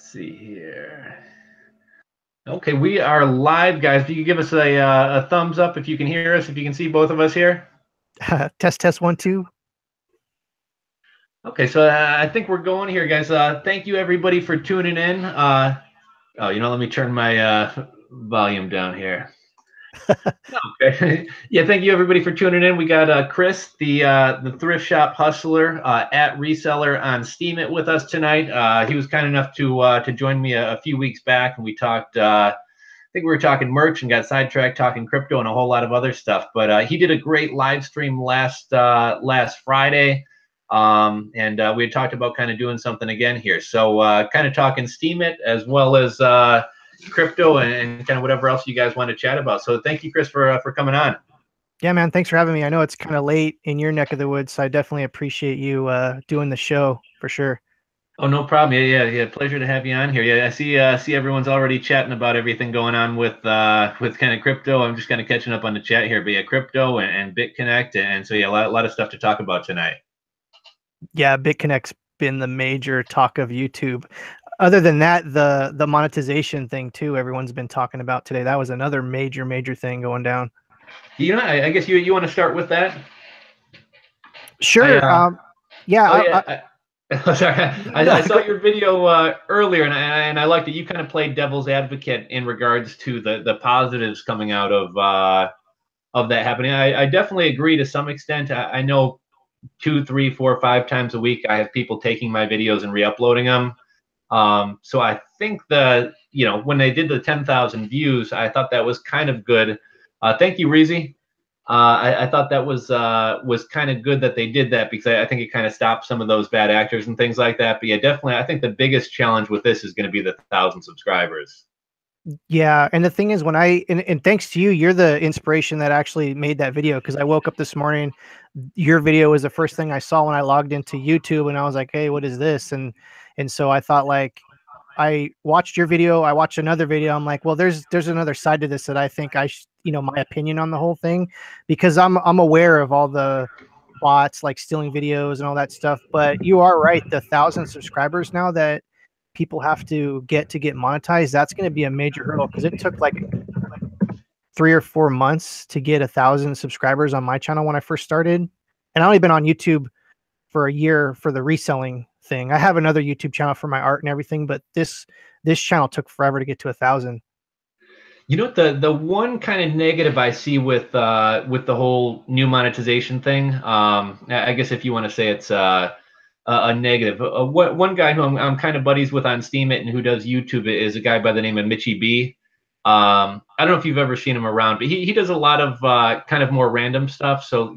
see here. Okay, we are live, guys. If you could give us a thumbs up if you can hear us, if you can see both of us here. Test, test, 1, 2. Okay, so I think we're going here, guys. Thank you, everybody, for tuning in. Let me turn my volume down here. Okay. Yeah, thank you, everybody, for tuning in. We got Chris, the thrift shop hustler at Reseller on Steemit with us tonight. He was kind enough to join me a few weeks back, and we talked. I think we were talking merch and got sidetracked talking crypto and a whole lot of other stuff. But he did a great live stream last Friday. And we had talked about kind of doing something again here. So kind of talking Steemit as well as crypto and kind of whatever else you guys want to chat about. So thank you, Chris, for coming on. Yeah, man. Thanks for having me. I know it's kind of late in your neck of the woods, so I definitely appreciate you doing the show for sure. Oh, no problem. Yeah. Pleasure to have you on here. Yeah, I see everyone's already chatting about everything going on with kind of crypto. I'm just kind of catching up on the chat here, but yeah, crypto and BitConnect, and so yeah, a lot of stuff to talk about tonight. Yeah, BitConnect's been the major talk of YouTube. Other than that, the monetization thing too, everyone's been talking about today. That was another major thing going down. You know, I guess you want to start with that. Sure. Yeah. Sorry, I saw your video earlier, and I liked that you kind of played devil's advocate in regards to the positives coming out of that happening. I definitely agree to some extent. I know 2, 3, 4, 5 times a week I have people taking my videos and re-uploading them. So I think that when they did the 10,000 views, I thought that was kind of good. Thank you, Reezy. I thought that was kind of good that they did that, because I think it kind of stopped some of those bad actors and things like that. But yeah, definitely, I think the biggest challenge with this is going to be the 1,000 subscribers. Yeah, and the thing is, when and thanks to you, you're the inspiration that actually made that video, because I woke up this morning, your video was the first thing I saw when I logged into YouTube, and I was like, hey, what is this? And so I thought, like, I watched your video, I watched another video, I'm like, well, there's another side to this that I think my opinion on the whole thing, because I'm aware of all the bots like stealing videos and all that stuff. But you are right, the 1,000 subscribers now that people have to get monetized, that's going to be a major hurdle, because it took like 3 or 4 months to get 1,000 subscribers on my channel when I first started. And I only been on YouTube for a year for the reselling thing. I have another YouTube channel for my art and everything, but this channel took forever to get to 1,000. You know what, the one kind of negative I see with the whole new monetization thing, I guess if you want to say it's a negative. One guy who I'm kind of buddies with on Steemit and who does YouTube is a guy by the name of Mitchie B. I don't know if you've ever seen him around, but he does a lot of kind of more random stuff. So,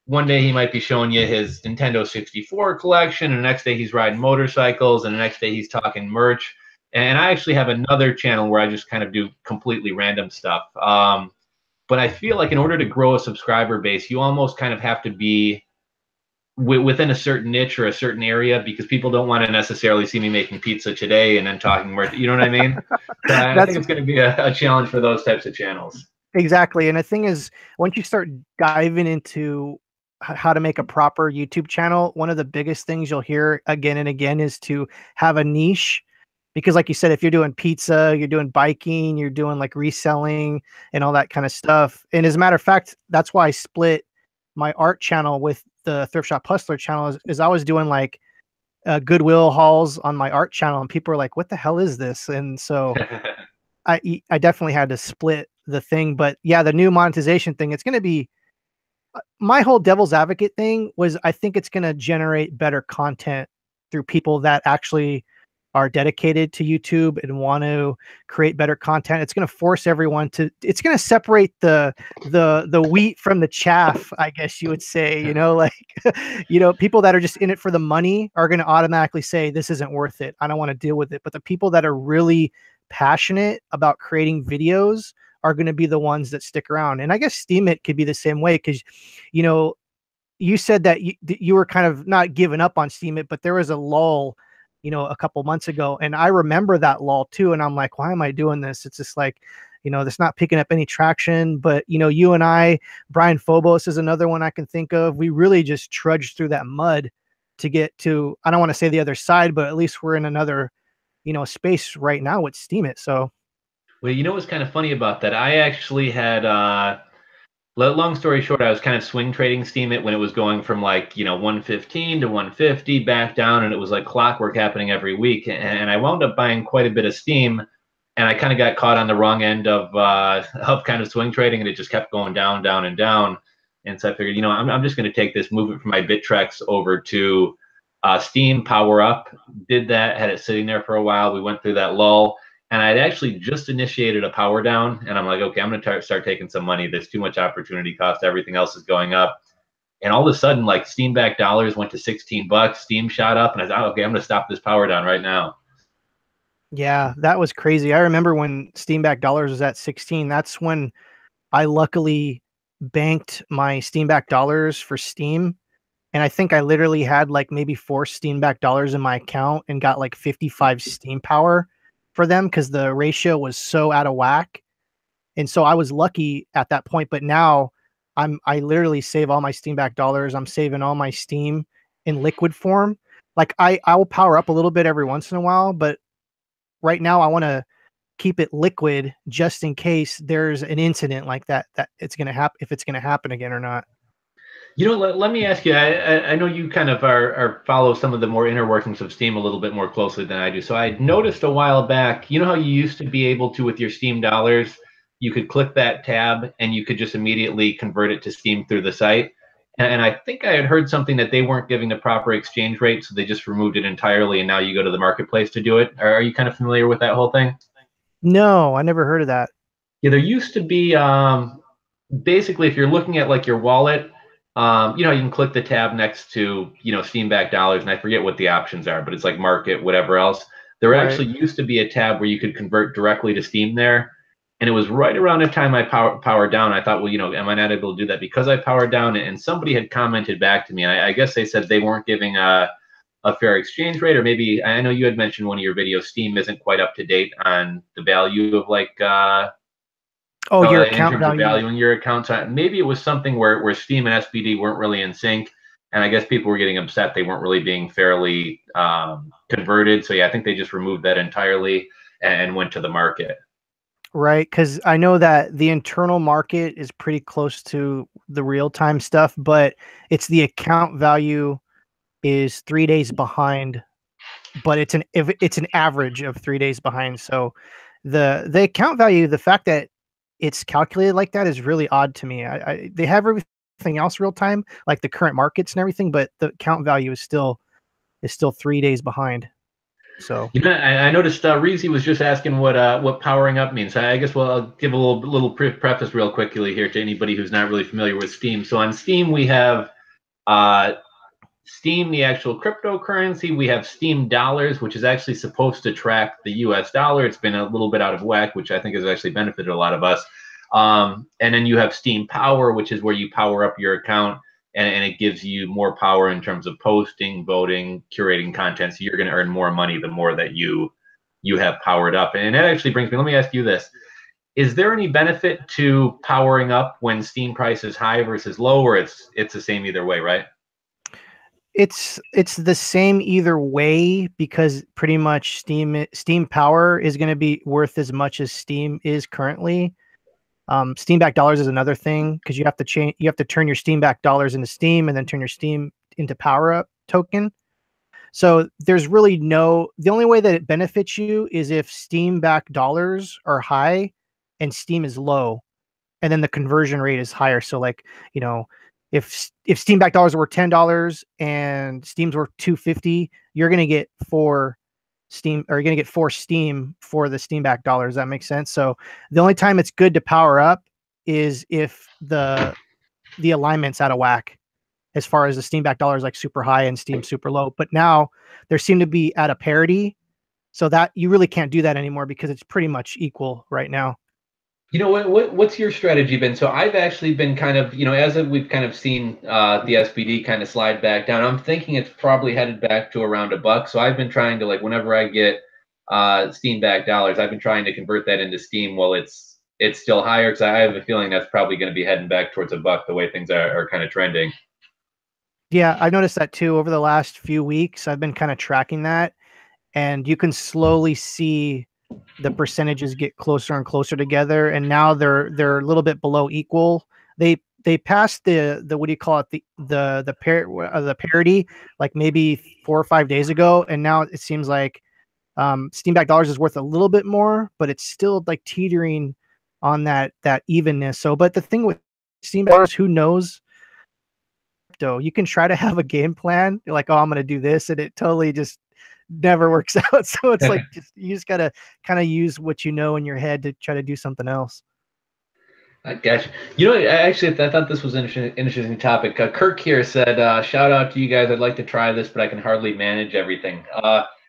one day he might be showing you his Nintendo 64 collection, and the next day he's riding motorcycles, and the next day he's talking merch. And I actually have another channel where I just kind of do completely random stuff. But I feel like in order to grow a subscriber base, you almost kind of have to be within a certain niche or a certain area, because people don't want to necessarily see me making pizza today and then talking merch. You know what I mean? So I think it's going to be a challenge for those types of channels. Exactly. And the thing is, once you start diving into how to make a proper YouTube channel, one of the biggest things you'll hear again and again is to have a niche. Because like you said, if you're doing pizza, you're doing biking, you're doing like reselling and all that kind of stuff. And as a matter of fact, that's why I split my art channel with the Thrift Shop Hustler channel, is I was doing like Goodwill hauls on my art channel, and people are like, what the hell is this? And so I definitely had to split the thing. But yeah, the new monetization thing, it's going to be, my whole devil's advocate thing was, I think it's going to generate better content through people that actually are dedicated to YouTube and want to create better content. It's going to force everyone it's going to separate the wheat from the chaff, I guess you would say, like, people that are just in it for the money are going to automatically say, this isn't worth it, I don't want to deal with it. But the people that are really passionate about creating videos are going to be the ones that stick around. And I guess Steemit could be the same way, because, you said that you were kind of not giving up on Steemit, but there was a lull a couple months ago. And I remember that lull too. And I'm like, why am I doing this? It's just like, it's not picking up any traction. But, you and I, Brian Phobos is another one I can think of. We really just trudged through that mud to get to, I don't want to say the other side, but at least we're in another space right now with Steemit. So Well, you know what's kind of funny about that? I actually had long story short, I was kind of swing trading Steemit when it was going from like, 115 to 150 back down, and it was like clockwork happening every week. And I wound up buying quite a bit of Steem, and I kind of got caught on the wrong end of of kind of swing trading, and it just kept going down, down, and down. And so I figured, I'm just going to take this, move it from my Bittrex over to Steem, power up. Did that, had it sitting there for a while. We went through that lull, and I'd actually just initiated a power down, and I'm like, okay, I'm going to start taking some money. There's too much opportunity cost. Everything else is going up. And all of a sudden, like Steem back dollars went to 16 bucks. Steem shot up, and I thought, okay, I'm going to stop this power down right now. yeah, that was crazy. I remember when Steam back dollars was at 16. That's when I luckily banked my Steam back dollars for Steam. And I think I literally had like maybe 4 Steam back dollars in my account and got like 55 Steam power for them because the ratio was so out of whack. And so I was lucky at that point. But now I literally save all my Steam back dollars. I'm saving all my Steam in liquid form. Like I will power up a little bit every once in a while, but right now I want to keep it liquid just in case there's an incident like that it's going to happen, if it's going to happen again or not. Let me ask you. I know you kind of are follow some of the more inner workings of Steam a little bit more closely than I do. So I noticed a while back, you know how you used to be able to with your Steam dollars, you could click that tab and you could just immediately convert it to Steam through the site. And I think I had heard something that they weren't giving the proper exchange rate, so they just removed it entirely. And now you go to the marketplace to do it. Are you kind of familiar with that whole thing? No, I never heard of that. Yeah, there used to be basically if you're looking at like your wallet, you can click the tab next to Steam back dollars, and I forget what the options are, but it's like market, whatever else. There Right. actually used to be a tab where you could convert directly to Steam there, and it was right around the time I powered down. I thought, well, am I not able to do that because I powered down? And somebody had commented back to me, and I guess they said they weren't giving a fair exchange rate, or maybe I know you had mentioned one of your videos, Steam isn't quite up to date on the value of like Oh, your in account terms of value. valuing your accounts. Maybe it was something where Steam and SBD weren't really in sync, and I guess people were getting upset they weren't really being fairly converted. So yeah, I think they just removed that entirely and went to the market. Right, because I know that the internal market is pretty close to the real-time stuff, but it's the account value is 3 days behind, but it's an average of 3 days behind. So the account value, the fact that it's calculated like that is really odd to me. They have everything else real time, like the current markets and everything, but the account value is still 3 days behind. So I noticed Reezy was just asking what powering up means. I guess I'll give a little preface real quickly here to anybody who's not really familiar with Steam. So on Steam we have uh, Steam, the actual cryptocurrency. We have Steam dollars, which is actually supposed to track the US dollar. It's been a little bit out of whack, which I think has actually benefited a lot of us. And then you have Steam Power, which is where you power up your account, and it gives you more power in terms of posting, voting, curating content. So you're going to earn more money the more that you have powered up. And that actually brings me, let me ask you this. Is there any benefit to powering up when Steam price is high versus low, or it's the same either way, right? it's the same either way because pretty much Steam Power is going to be worth as much as Steam is currently. Steam back dollars is another thing because you have to turn your Steam back dollars into Steam and then turn your Steam into Power Up token. So there's really the only way that it benefits you is if Steam back dollars are high and Steam is low, and then the conversion rate is higher. So like, you know, if Steam back dollars were $10 and Steam's worth 250, you're gonna get you're gonna get 4 Steam for the Steam back dollars. That makes sense. So the only time it's good to power up is if the alignment's out of whack as far as the Steam back dollars like super high and Steam super low. But now there seem to be at a parity, so that you really can't do that anymore because it's pretty much equal right now. What's your strategy been? So I've actually been kind of, as we've kind of seen the SBD kind of slide back down, I'm thinking it's probably headed back to around $1. So I've been trying to, like, whenever I get Steam back dollars, I've been trying to convert that into Steam while it's still higher, because I have a feeling that's probably going to be heading back towards $1 the way things are kind of trending. Yeah, I noticed that too over the last few weeks. I've been kind of tracking that, and you can slowly see the percentages get closer and closer together, and now they're a little bit below equal. They passed the what do you call it, the parity, like maybe 4 or 5 days ago, and now it seems like Steam back dollars is worth a little bit more, but it's still like teetering on that evenness. So, but the thing with Steam back dollars, who knows? Crypto, you can try to have a game plan. You're like, oh, I'm going to do this, and it totally just never works out. So it's like you just gotta kind of use what you know in your head to try to do something else. I gotcha. You know, I thought this was an interesting topic. Kirk here said, "Shout out to you guys. I'd like to try this, but I can hardly manage everything."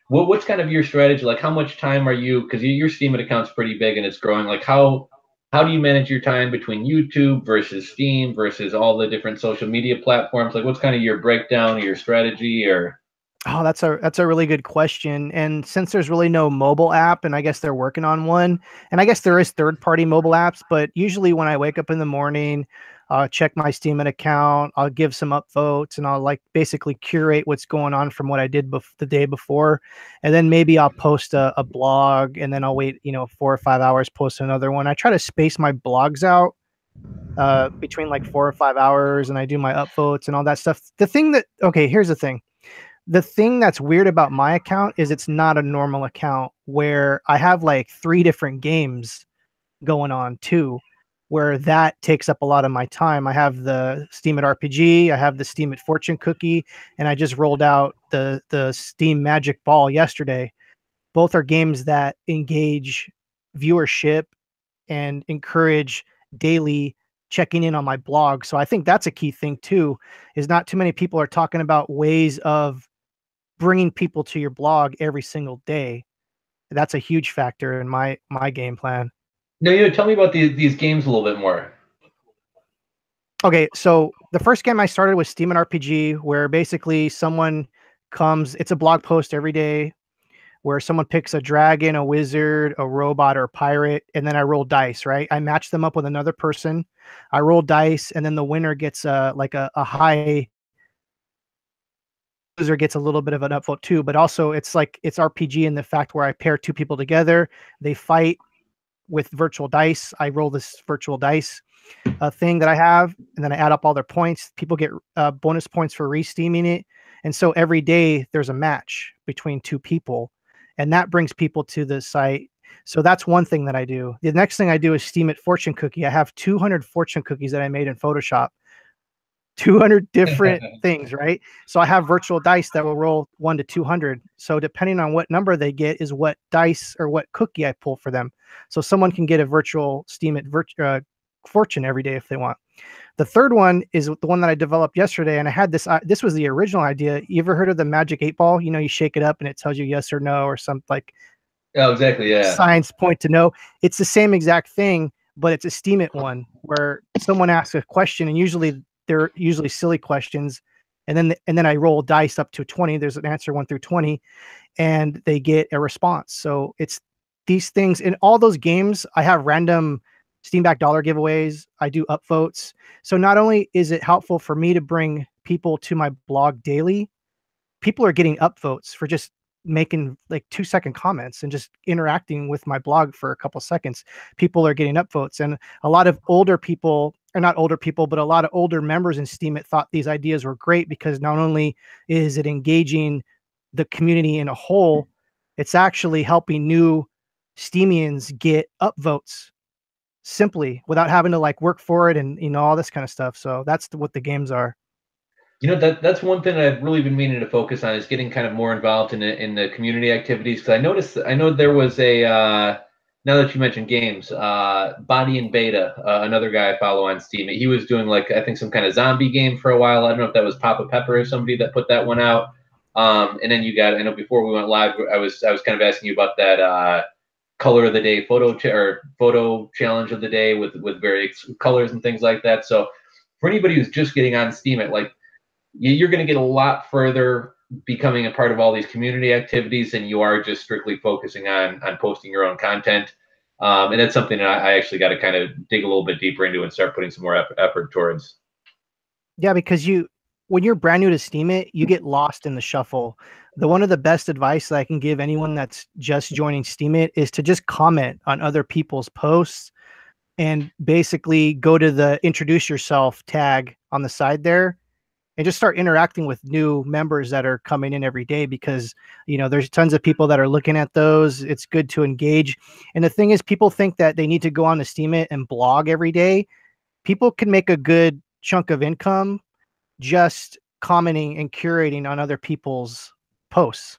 What's kind of your strategy? Like, how much time are you? Because your Steemit account's pretty big and it's growing. Like, how do you manage your time between YouTube versus Steam versus all the different social media platforms? Like, what's kind of your breakdown or your strategy? Or Oh, that's a really good question. And since there's really no mobile app, and I guess they're working on one, and I guess there is third-party mobile apps, but usually when I wake up in the morning, I'll check my Steemit account, I'll give some upvotes, and I'll like basically curate what's going on from what I did the day before, and then maybe I'll post a blog, and then I'll wait 4 or 5 hours, post another one. I try to space my blogs out between like 4 or 5 hours, and I do my upvotes and all that stuff. Okay, here's the thing. The thing that's weird about my account is it's not a normal account where I have like 3 different games going on too, where that takes up a lot of my time. I have the Steemit RPG, I have the Steemit Fortune Cookie, and I just rolled out the Steam Magic Ball yesterday. Both are games that engage viewership and encourage daily checking in on my blog. So I think that's a key thing too, is not too many people are talking about ways of bringing people to your blog every single day. That's a huge factor in my game plan. no, tell me about these games a little bit more. Okay, so the first game I started was Steam and RPG, where basically someone comes, it's a blog post every day where someone picks a dragon, a wizard, a robot, or a pirate, and then I roll dice, right? I match them up with another person. I roll dice, and then the winner gets like a high, loser gets a little bit of an upvote too, but also it's like it's RPG in the fact where I pair 2 people together, they fight with virtual dice. I roll this virtual dice thing that I have, and then I add up all their points. People get bonus points for re-steaming it, and so every day there's a match between 2 people, and that brings people to the site. So that's one thing that I do. The next thing I do is Steemit Fortune Cookie. I have 200 fortune cookies that I made in Photoshop. 200 different things, right? So I have virtual dice that will roll 1 to 200. So depending on what number they get is what dice or what cookie I pull for them. So someone can get a virtual Steemit fortune every day if they want. The third one is the one that I developed yesterday, and I had this. This was the original idea. You ever heard of the Magic 8 Ball? You shake it up and it tells you yes or no or something like. Oh, exactly. Yeah. Science point to no. It's the same exact thing, but it's a Steemit one where someone asks a question, and they're usually silly questions, and then I roll dice up to 20. There's an answer 1 through 20, and they get a response. So it's these things in all those games. I have random Steam back dollar giveaways. I do upvotes. So not only is it helpful for me to bring people to my blog daily, people are getting upvotes for just making like 2-second comments and just interacting with my blog for a couple seconds. People are getting upvotes, and a lot of older people, or not older people, but a lot of older members in Steemit thought these ideas were great because not only is it engaging the community in a whole, it's actually helping new Steemians get upvotes simply without having to like work for it and all this kind of stuff. So that's what the games are. That's one thing that I've really been meaning to focus on is getting kind of more involved in the community activities. Because I know there was a now that you mentioned games, Body and Beta, another guy I follow on Steam. He was doing like I think some kind of zombie game for a while. I don't know if that was Papa Pepper or somebody that put that one out. And then I know before we went live, I was kind of asking you about that color of the day photo challenge of the day with various colors and things like that. So for anybody who's just getting on Steemit, like you're going to get a lot further becoming a part of all these community activities than you are just strictly focusing on posting your own content. And that's something that I actually got to kind of dig a little bit deeper into and start putting some more effort towards. Yeah, because when you're brand new to Steemit, you get lost in the shuffle. The one of the best advice that I can give anyone that's just joining Steemit is to just comment on other people's posts and basically go to the introduce yourself tag on the side there and just start interacting with new members that are coming in every day, because there's tons of people that are looking at those. It's good to engage. And the thing is, people think that they need to go on to Steemit and blog every day. People can make a good chunk of income just commenting and curating on other people's posts.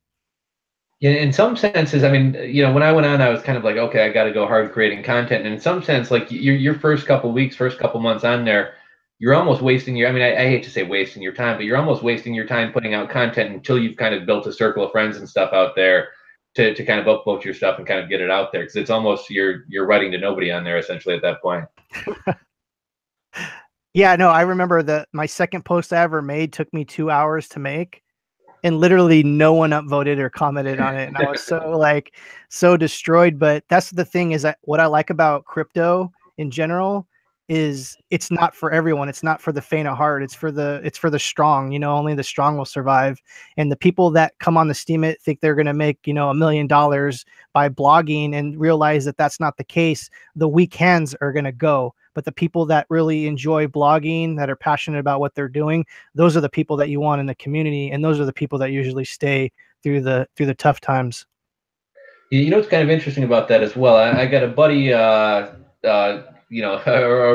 Yeah, in some senses, I mean, when I went on, I was kind of like, okay, I got to go hard creating content. And in some sense, like your first couple weeks, first couple months on there, you're almost wasting your. I mean, I hate to say wasting your time, but you're almost wasting your time putting out content until you've kind of built a circle of friends and stuff out there to kind of upvote your stuff and kind of get it out there, because it's almost you're writing to nobody on there essentially at that point. Yeah, no, I remember that my second post I ever made took me 2 hours to make, and literally no one upvoted or commented on it. And I was so destroyed. But that's the thing, is that what I like about crypto in general is it's not for everyone. It's not for the faint of heart. It's for the strong. Only the strong will survive. And the people that come on the Steemit think they're going to make, $1 million by blogging, and realize that that's not the case. The weak hands are going to go. But the people that really enjoy blogging, that are passionate about what they're doing, those are the people that you want in the community, and those are the people that usually stay through the tough times. You know what's kind of interesting about that as well? I got a buddy, or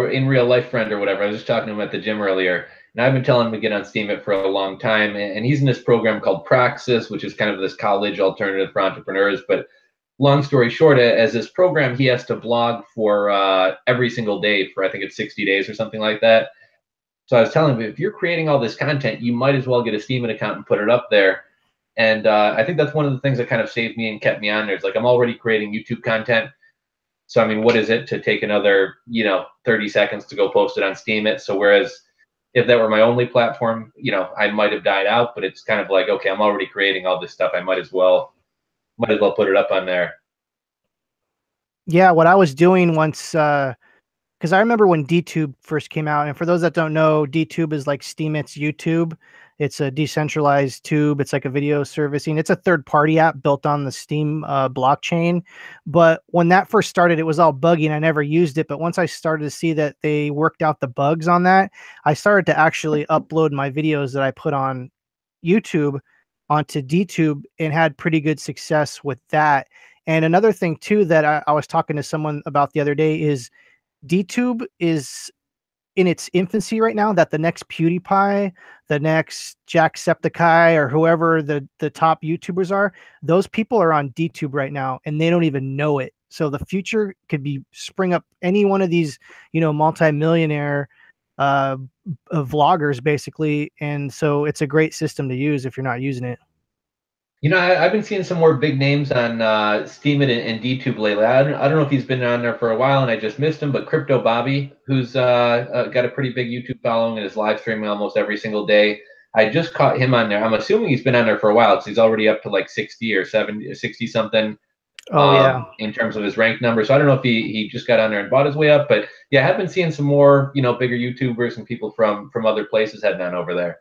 in real life friend or whatever. I was just talking to him at the gym earlier, and I've been telling him to get on Steemit for a long time. And he's in this program called Praxis, which is kind of this college alternative for entrepreneurs. But long story short, as this program, he has to blog for every single day for, I think it's 60 days or something like that. So I was telling him, if you're creating all this content, you might as well get a Steemit account and put it up there. And I think that's one of the things that kind of saved me and kept me on there. It's like I'm already creating YouTube content. So, I mean, what is it to take another, 30 seconds to go post it on Steemit? So whereas if that were my only platform, I might have died out, but it's kind of like, okay, I'm already creating all this stuff. I might as well put it up on there. Yeah, what I was doing once, because I remember when DTube first came out, and for those that don't know, DTube is like Steemit's YouTube. It's a decentralized tube. It's like a video servicing. It's a third-party app built on the Steem blockchain. But when that first started, it was all buggy, and I never used it. But once I started to see that they worked out the bugs on that, I started to actually upload my videos that I put on YouTube onto DTube, and had pretty good success with that. And another thing too that I was talking to someone about the other day is DTube is in its infancy right now. That the next PewDiePie, the next Jacksepticeye, or whoever the top YouTubers are, those people are on DTube right now, and they don't even know it. So the future could be spring up any one of these, multi-millionaire vloggers basically. And so it's a great system to use if you're not using it. I've been seeing some more big names on Steemit and DTube lately. I don't know if he's been on there for a while and I just missed him, but Crypto Bobby, who's got a pretty big YouTube following and is live streaming almost every single day. I just caught him on there. I'm assuming he's been on there for a while because he's already up to like 60 or 70, 60 something. Oh yeah. In terms of his rank number. So I don't know if he just got on there and bought his way up, but yeah, I have been seeing some more, bigger YouTubers and people from other places heading on over there.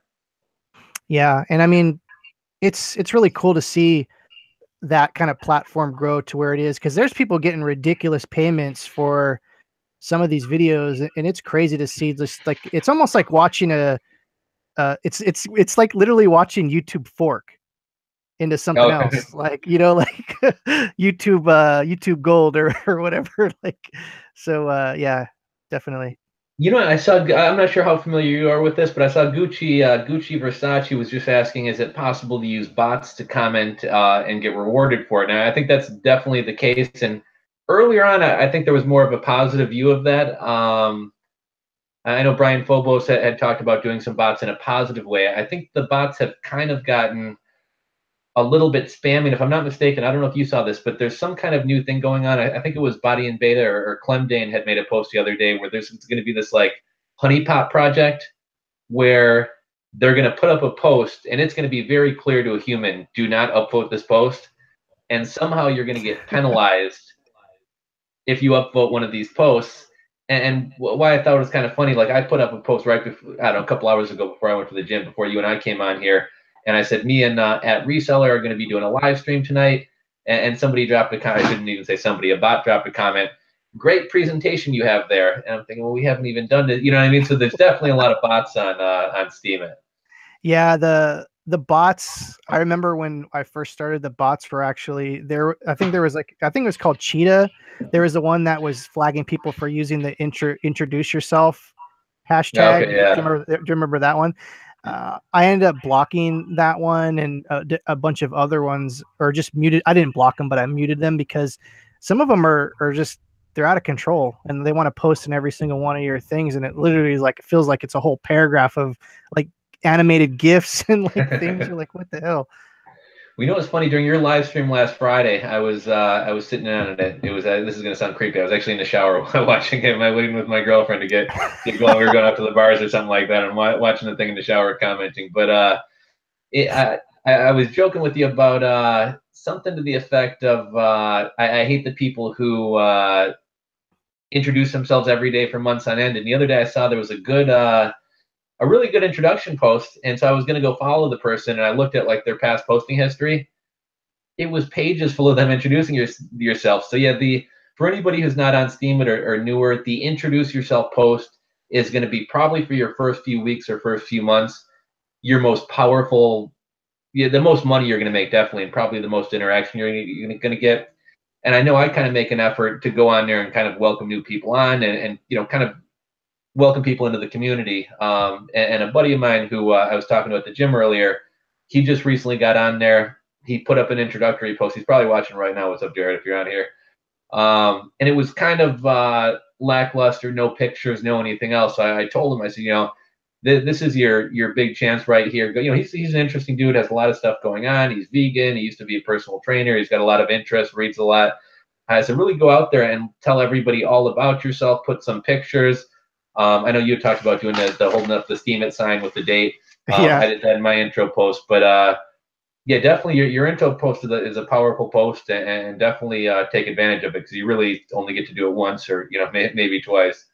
Yeah. And I mean, it's really cool to see that kind of platform grow to where it is, because there's people getting ridiculous payments for some of these videos, and it's crazy to see this. Like, it's almost like watching it's like literally watching YouTube fork into something else, like like YouTube Gold or whatever. Like, so yeah, definitely. I saw. I'm not sure how familiar you are with this, but I saw Gucci Versace was just asking, is it possible to use bots to comment and get rewarded for it? And I think that's definitely the case. And earlier on, I think there was more of a positive view of that. I know Brian Phobos had talked about doing some bots in a positive way. I think the bots have kind of gotten a little bit spammy. If I'm not mistaken, I don't know if you saw this, but there's some kind of new thing going on. I think it was Body and Beta or Clemdane had made a post the other day where there's going to be this like honeypot project where they're going to put up a post and it's going to be very clear to a human, do not upvote this post. And somehow you're going to get penalized if you upvote one of these posts. and why I thought it was kind of funny, like I put up a post right before, I don't know, a couple hours ago before I went to the gym, before you and I came on here, and I said me and at Reseller are going to be doing a live stream tonight, and somebody dropped a comment. I shouldn't even say somebody, a bot dropped a comment. Great presentation you have there, and I'm thinking, well, we haven't even done it, you know what I mean? So there's definitely a lot of bots on Steemit. Yeah, the bots. I remember when I first started, the bots were actually there. I think there was like, I think it was called Cheetah. There was the one that was flagging people for using the introduce yourself Yeah, hashtag. okay, yeah. Do you remember that one? I ended up blocking that one and a bunch of other ones, or just muted. I didn't block them, but I muted them because some of them are just, they're out of control and they want to post in every single one of your things, and it literally is like, it feels like it's a whole paragraph of like animated gifs and like things. You're like, what the hell? We know it's funny, during your live stream last Friday, I was sitting down at it. It was this is gonna sound creepy. I was actually in the shower watching it. I waiting with my girlfriend to get going. We were going out to the bars or something like that, and watching the thing in the shower, commenting. But I was joking with you about something to the effect of I hate the people who introduce themselves every day for months on end. And the other day I saw there was a really good introduction post, and so I was going to go follow the person, and I looked at like their past posting history. It was pages full of them introducing yourself. So yeah, the for anybody who's not on Steemit or newer, the introduce yourself post is going to be probably for your first few weeks or first few months your most powerful, yeah, the most money you're going to make, definitely, and probably the most interaction you're going to get. And I know I kind of make an effort to go on there and kind of welcome new people on, and you know, kind of welcome people into the community. And a buddy of mine who I was talking to at the gym earlier, he just recently got on there. He put up an introductory post. He's probably watching right now. What's up, Jared, if you're on here? And it was kind of lackluster, no pictures, no anything else. So I told him, I said, you know, this is your big chance right here. You know, he's an interesting dude, has a lot of stuff going on. He's vegan. He used to be a personal trainer. He's got a lot of interest, reads a lot. So really go out there and tell everybody all about yourself. Put some pictures. I know you talked about doing the holding up the Steemit sign with the date. Yeah. I did that in my intro post, but yeah, definitely your intro post is a powerful post, and definitely take advantage of it, because you really only get to do it once, or you know, maybe twice.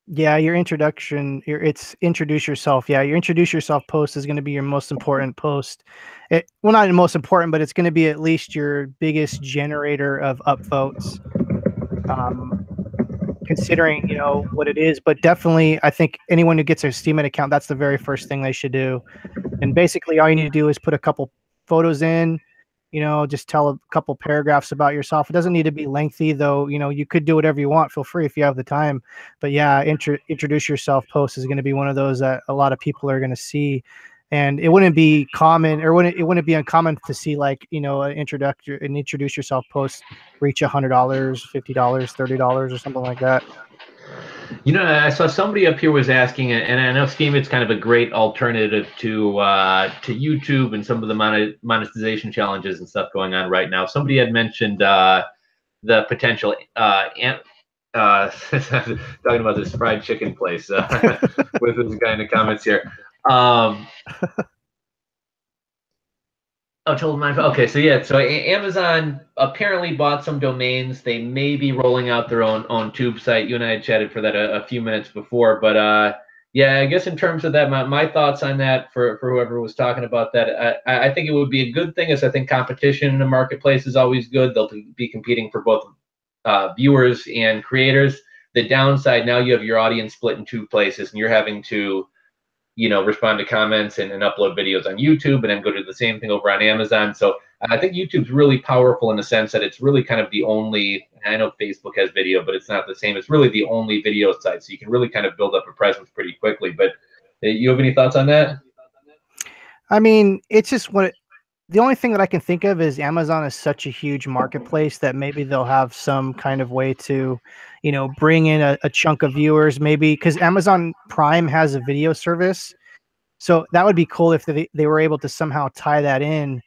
Yeah, your introduction, it's introduce yourself. Yeah, your introduce yourself post is going to be your most important post. Well, not the most important, but it's going to be at least your biggest generator of upvotes. Considering, you know, what it is, but definitely I think anyone who gets their Steemit account, that's the very first thing they should do. And basically all you need to do is put a couple photos in, you know, just tell a couple paragraphs about yourself. It doesn't need to be lengthy, though. You know, you could do whatever you want. Feel free if you have the time. But yeah, introduce yourself post is going to be one of those that a lot of people are going to see. And it wouldn't be common, or it wouldn't be uncommon to see, like, you know, an introduce yourself post reach $100, $50, $30, or something like that. You know, I saw somebody up here was asking, and I know Steemit's kind of a great alternative to YouTube and some of the monetization challenges and stuff going on right now. Somebody had mentioned the potential talking about this fried chicken place with this guy in the comments here. Oh, total mind. Okay, so yeah, so Amazon apparently bought some domains. They may be rolling out their own tube site. You and I had chatted for that a few minutes before, but yeah, I guess in terms of that, my thoughts on that for whoever was talking about that, I think it would be a good thing, as I think competition in the marketplace is always good. They'll be competing for both viewers and creators. The downside, now you have your audience split in two places, and you're having to, you know, respond to comments and upload videos on YouTube, and then go do the same thing over on Amazon. So I think YouTube's really powerful in the sense that it's really kind of the only, I know Facebook has video, but it's not the same. It's really the only video site. So you can really kind of build up a presence pretty quickly. But you have any thoughts on that? I mean, it's just the only thing that I can think of is Amazon is such a huge marketplace that maybe they'll have some kind of way to, you know, bring in a chunk of viewers, maybe because Amazon Prime has a video service. So that would be cool if they were able to somehow tie that in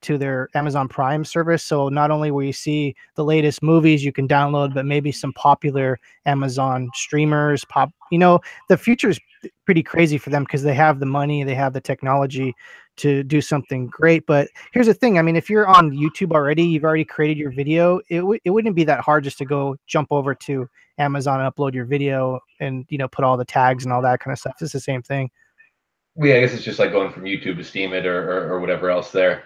to their Amazon Prime service. So not only will you see the latest movies you can download, but maybe some popular Amazon streamers you know, the future is pretty crazy for them because they have the money, they have the technology to do something great. But here's the thing. I mean, if you're on YouTube already, you've already created your video. It wouldn't be that hard just to go jump over to Amazon and upload your video and, you know, put all the tags and all that kind of stuff. It's the same thing. Yeah, I guess it's just like going from YouTube to Steemit or whatever else there.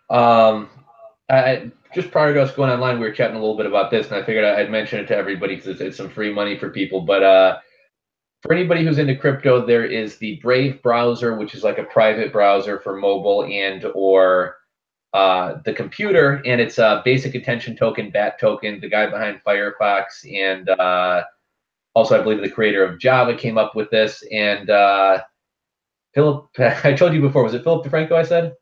I just prior to us going online, we were chatting a little bit about this, and I figured I'd mention it to everybody because it's some free money for people. But for anybody who's into crypto, there is the Brave browser, which is like a private browser for mobile and or the computer, and it's a basic attention token, BAT token. The guy behind Firefox and also I believe the creator of Java came up with this. And Philip, I told you before, was it Philip DeFranco I said?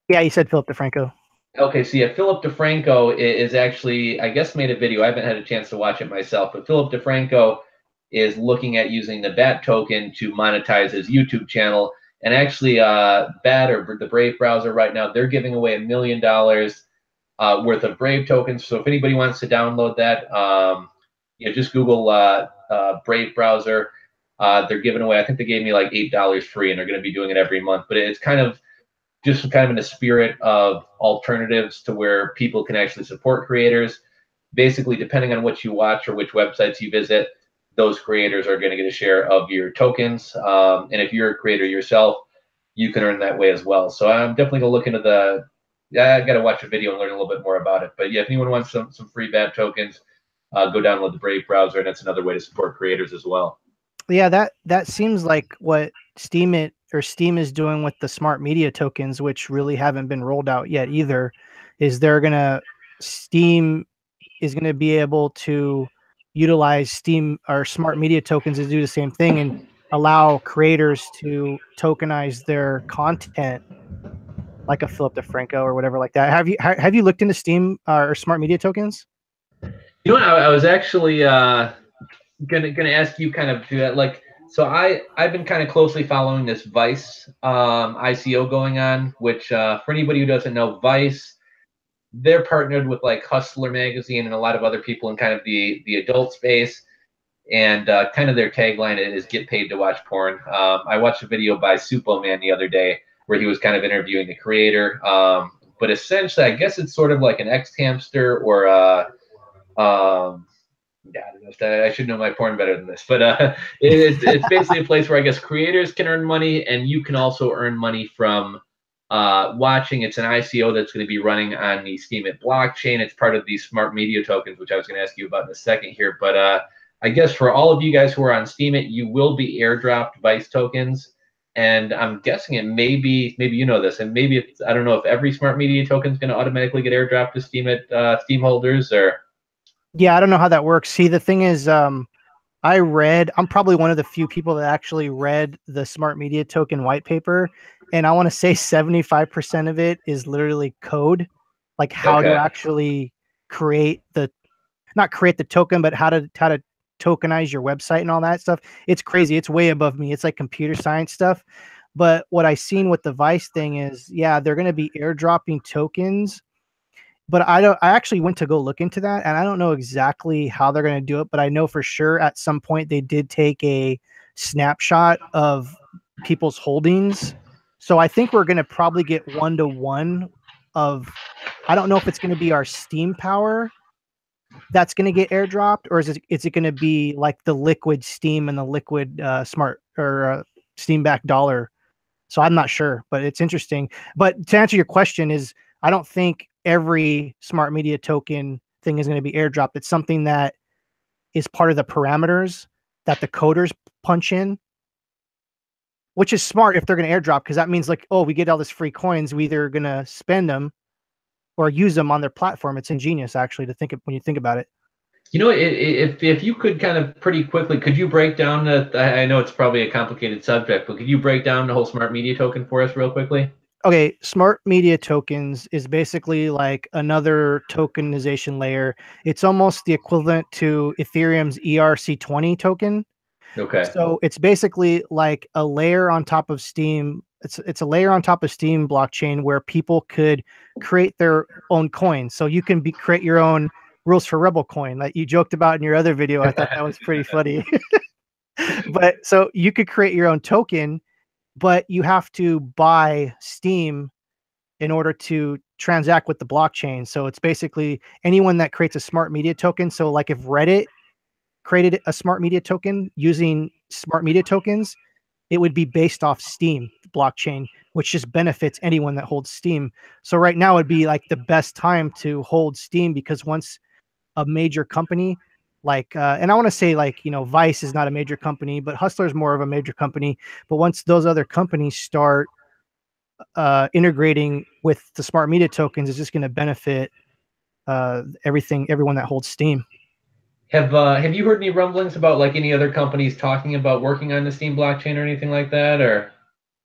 Yeah, you said Philip DeFranco. Okay, so yeah, Philip DeFranco is actually, I guess, made a video. I haven't had a chance to watch it myself, but Philip DeFranco is looking at using the BAT token to monetize his YouTube channel. And actually, BAT or the Brave browser right now, they're giving away $1 million worth of Brave tokens. So if anybody wants to download that, just Google Brave browser. They're giving away, I think they gave me like $8 free, and they're going to be doing it every month. But it's kind of in the spirit of alternatives to where people can actually support creators. Basically, depending on what you watch or which websites you visit, those creators are going to get a share of your tokens. And if you're a creator yourself, you can earn that way as well. So I'm definitely going to look into I got to watch a video and learn a little bit more about it. But yeah, if anyone wants some free BAT tokens, go download the Brave browser, and that's another way to support creators as well. Yeah, that seems like what Steam is doing with the smart media tokens, which really haven't been rolled out yet either. Steam is gonna be able to utilize Steam or smart media tokens to do the same thing and allow creators to tokenize their content, like a Philip DeFranco or whatever like that. Have you looked into Steam or smart media tokens? You know what? I was actually gonna ask you kind of do that. Like, so I've been kind of closely following this Vice ICO going on, which for anybody who doesn't know, Vice, they're partnered with like Hustler magazine and a lot of other people in kind of the adult space. And kind of their tagline is "Get paid to watch porn." I watched a video by Supo Man the other day where he was kind of interviewing the creator. But essentially, I guess it's sort of like an X Hamster or yeah, I don't know. I should know my porn better than this, but it's basically a place where I guess creators can earn money, and you can also earn money from watching. It's an ICO that's going to be running on the Steemit blockchain. It's part of these smart media tokens, which I was going to ask you about in a second here. But I guess for all of you guys who are on Steemit, you will be airdropped Vice tokens. And I'm guessing it maybe you know this, and maybe it's, I don't know if every smart media token is going to automatically get airdropped to Steemit Steam holders or. Yeah, I don't know how that works. See, the thing is, I'm probably one of the few people that actually read the smart media token white paper. And I want to say 75% of it is literally code, like how to actually not create the token, but how to tokenize your website and all that stuff. It's crazy. It's way above me. It's like computer science stuff. But what I seen with the Vice thing is, yeah, they're going to be airdropping tokens. But I actually went to go look into that, and I don't know exactly how they're going to do it, but I know for sure at some point they did take a snapshot of people's holdings. So I think we're going to probably get 1-to-1 of, I don't know if it's going to be our Steam power that's going to get airdropped, or is it going to be like the liquid Steam and the liquid smart or Steam back dollar? So I'm not sure, but it's interesting. But to answer your question is, I don't think every smart media token thing is going to be airdropped. It's something that is part of the parameters that the coders punch in, which is smart if they're going to airdrop, because that means like, oh, we get all this free coins. We either going to spend them or use them on their platform. It's ingenious, actually, to think of when you think about it. You know, if you could kind of pretty quickly, could you break down I know it's probably a complicated subject, but could you break down the whole smart media token for us real quickly? Okay, smart media tokens is basically like another tokenization layer. It's almost the equivalent to Ethereum's ERC20 token. Okay. So it's basically like a layer on top of Steam. It's a layer on top of Steam blockchain where people could create their own coin. So you can create your own Rules for Rebel coin that you joked about in your other video. I thought that was pretty funny. But so you could create your own token, but you have to buy Steam in order to transact with the blockchain. So it's basically anyone that creates a smart media token. So like if Reddit created a smart media token using smart media tokens, it would be based off Steam blockchain, which just benefits anyone that holds Steam. So right now would be like the best time to hold Steam, because once a major company like and I want to say, like, Vice is not a major company, but Hustler is more of a major company. But once those other companies start integrating with the smart media tokens, it's just going to benefit everyone that holds Steam. Have you heard any rumblings about like any other companies talking about working on the Steam blockchain or anything like that? Or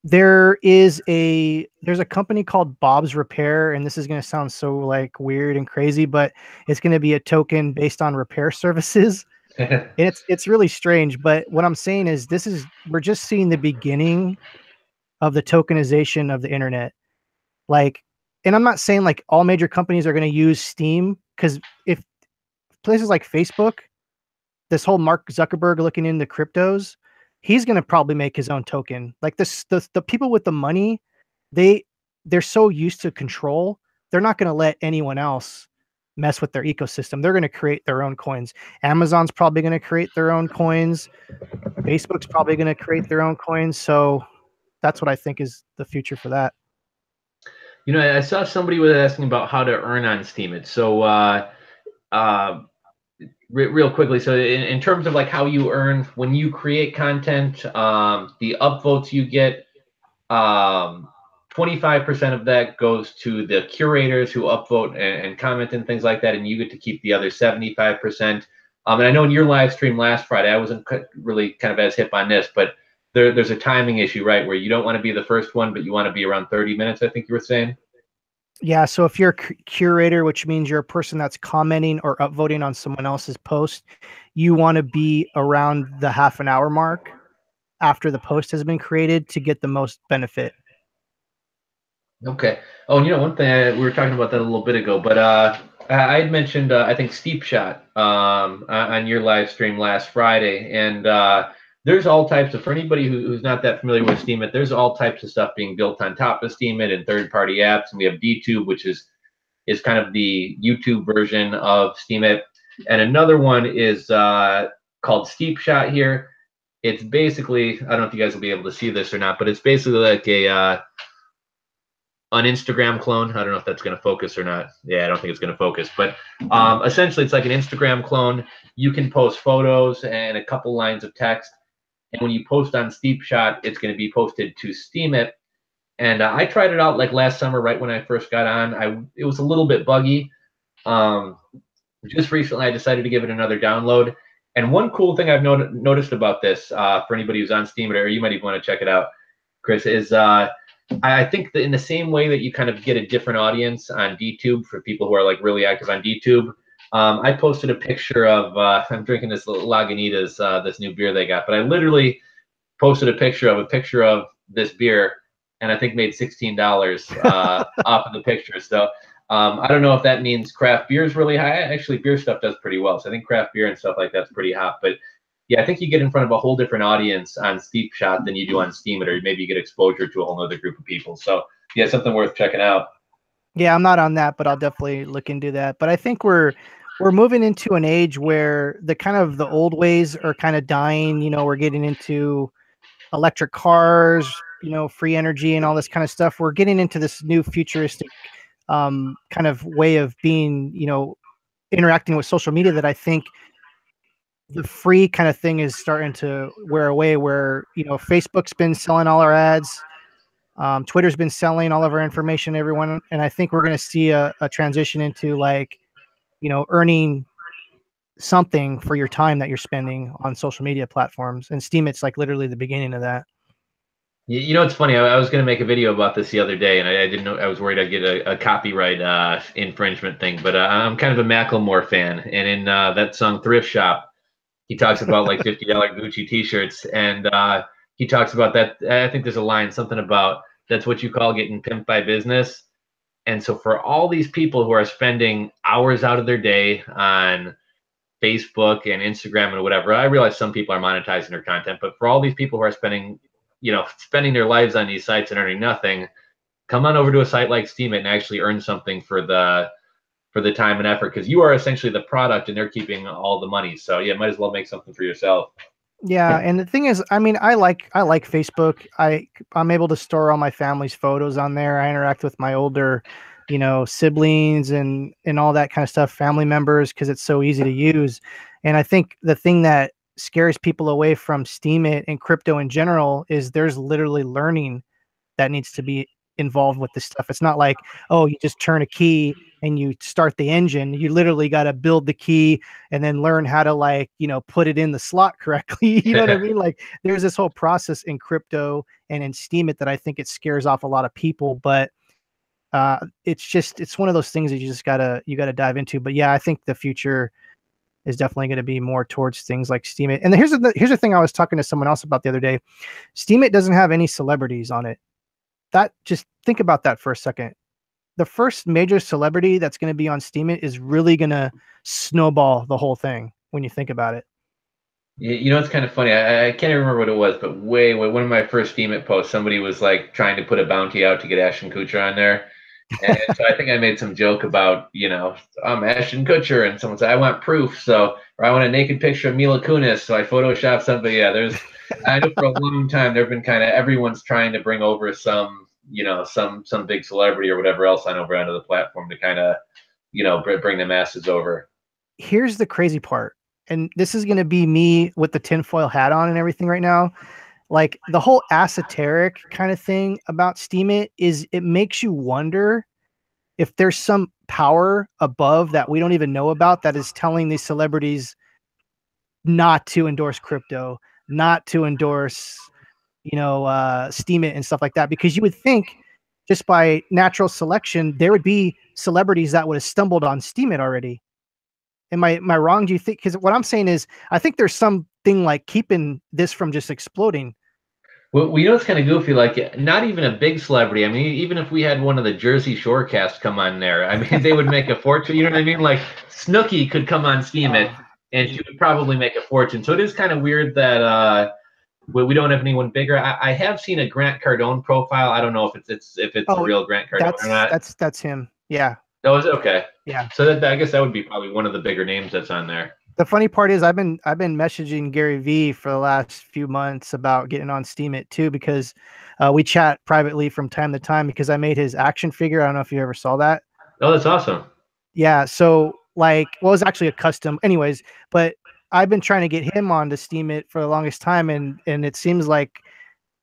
There's a company called Bob's Repair, and this is going to sound so like weird and crazy, but it's going to be a token based on repair services. And it's really strange, but what I'm saying is we're just seeing the beginning of the tokenization of the internet. Like, and I'm not saying like all major companies are going to use Steam, because if places like Facebook, this whole Mark Zuckerberg looking into cryptos, he's going to probably make his own token. Like the people with the money, they they're so used to control, they're not going to let anyone else mess with their ecosystem. They're going to create their own coins. Amazon's probably going to create their own coins. Facebook's probably going to create their own coins. So that's what I think is the future for that. I saw somebody was asking about how to earn on Steemit. So uh, real quickly, so in terms of like how you earn when you create content, the upvotes you get, 25% of that goes to the curators who upvote and comment and things like that, and you get to keep the other 75%. And I know in your live stream last Friday, I wasn't really kind of as hip on this, but there's a timing issue, right, where you don't want to be the first one, but you want to be around 30 minutes, I think you were saying. Yeah, so if you're a curator, which means you're a person that's commenting or upvoting on someone else's post, you want to be around the half an hour mark after the post has been created to get the most benefit. Okay. Oh, and one thing we were talking about that a little bit ago, but I had mentioned I think Steep Shot on your live stream last Friday, and there's all types of for anybody who's not that familiar with Steemit, there's all types of stuff being built on top of Steemit and third-party apps, and we have DTube, which is kind of the YouTube version of Steemit, and another one is called Steep Shot here. It's basically, I don't know if you guys will be able to see this or not, but it's basically like an Instagram clone. I don't know if that's going to focus or not. Yeah, I don't think it's going to focus. But essentially, it's like an Instagram clone. You can post photos and a couple lines of text. And when you post on Steep Shot, it's going to be posted to Steemit. And I tried it out like last summer, right when I first got on. It was a little bit buggy. Just recently, I decided to give it another download. And one cool thing I've noticed about this, for anybody who's on Steemit, or you might even want to check it out, Chris, is I think that in the same way that you kind of get a different audience on DTube for people who are like really active on DTube, I posted a picture of I'm drinking this Lagunitas, this new beer they got, but I literally posted a picture of this beer, and I think made $16 off of the picture. So I don't know if that means craft beer is really high. Actually, beer stuff does pretty well. So I think craft beer and stuff like that's pretty hot. But yeah, I think you get in front of a whole different audience on Steep Shot than you do on Steemit, or maybe you get exposure to a whole other group of people. So yeah, something worth checking out. Yeah, I'm not on that, but I'll definitely look into that. But I think we're moving into an age where the old ways are kind of dying. We're getting into electric cars, free energy and all this kind of stuff. We're getting into this new futuristic kind of way of being, interacting with social media, that I think the free kind of thing is starting to wear away, where, Facebook's been selling all our ads. Twitter's been selling all of our information to everyone. And I think we're going to see a transition into like, earning something for your time that you're spending on social media platforms. And Steam, it's like literally the beginning of that. It's funny. I was going to make a video about this the other day, and I didn't know. I was worried I'd get a copyright infringement thing. But I'm kind of a Macklemore fan, and in that song "Thrift Shop," he talks about like $50 Gucci T-shirts, and he talks about that. I think there's a line, something about that's what you call getting pimped by business. And so for all these people who are spending hours out of their day on Facebook and Instagram and whatever, I realize some people are monetizing their content, but for all these people who are spending spending their lives on these sites and earning nothing, come on over to a site like Steemit and actually earn something for the time and effort, because you are essentially the product and they're keeping all the money. So yeah, might as well make something for yourself. Yeah, and the thing is, I mean, I like Facebook. I'm able to store all my family's photos on there. I interact with my older, siblings and all that kind of stuff, family members, because it's so easy to use. And I think the thing that scares people away from Steemit and crypto in general is there's literally learning that needs to be involved with this stuff. It's not like, oh, you just turn a key and you start the engine. You literally got to build the key and then learn how to put it in the slot correctly. You know what I mean? Like there's this whole process in crypto and in Steemit that I think it scares off a lot of people, but it's one of those things that you gotta dive into. But yeah, I think the future is definitely going to be more towards things like Steemit. And here's the thing I was talking to someone else about the other day. Steemit doesn't have any celebrities on it. Just think about that for a second. The first major celebrity that's going to be on Steemit is really going to snowball the whole thing when you think about it. It's kind of funny. I can't even remember what it was, but way one of my first Steemit posts, somebody was like trying to put a bounty out to get Ashton Kutcher on there. And so I think I made some joke about, I'm Ashton Kutcher, and someone said, I want proof. Or I want a naked picture of Mila Kunis. So I photoshopped something. Yeah, I know for a long time, there've been everyone's trying to bring over some big celebrity or whatever else on over onto the platform to bring the masses over. Here's the crazy part. And this is going to be me with the tinfoil hat on and everything right now. Like the whole esoteric kind of thing about Steemit is it makes you wonder if there's some power above that we don't even know about that is telling these celebrities not to endorse crypto, not to endorse, Steemit and stuff like that. Because you would think just by natural selection, there would be celebrities that would have stumbled on Steemit already. Am I wrong? Do you think? Because what I'm saying is, I think there's something like keeping this from just exploding. Well, it's kind of goofy. Like, not even a big celebrity. I mean, even if we had one of the Jersey Shore cast come on there, I mean, they would make a fortune. You know what I mean? Like, Snooki could come on Steemit, and she would probably make a fortune. So it is kind of weird that we don't have anyone bigger. I have seen a Grant Cardone profile. I don't know if it's a real Grant Cardone or not. That's him. Yeah. That was okay. Yeah. So I guess that would be probably one of the bigger names that's on there. The funny part is I've been messaging Gary V for the last few months about getting on Steemit too, because we chat privately from time to time because I made his action figure. I don't know if you ever saw that. Oh, that's awesome. Yeah. So it was actually a custom anyways, but I've been trying to get him on to Steemit for the longest time. And it seems like,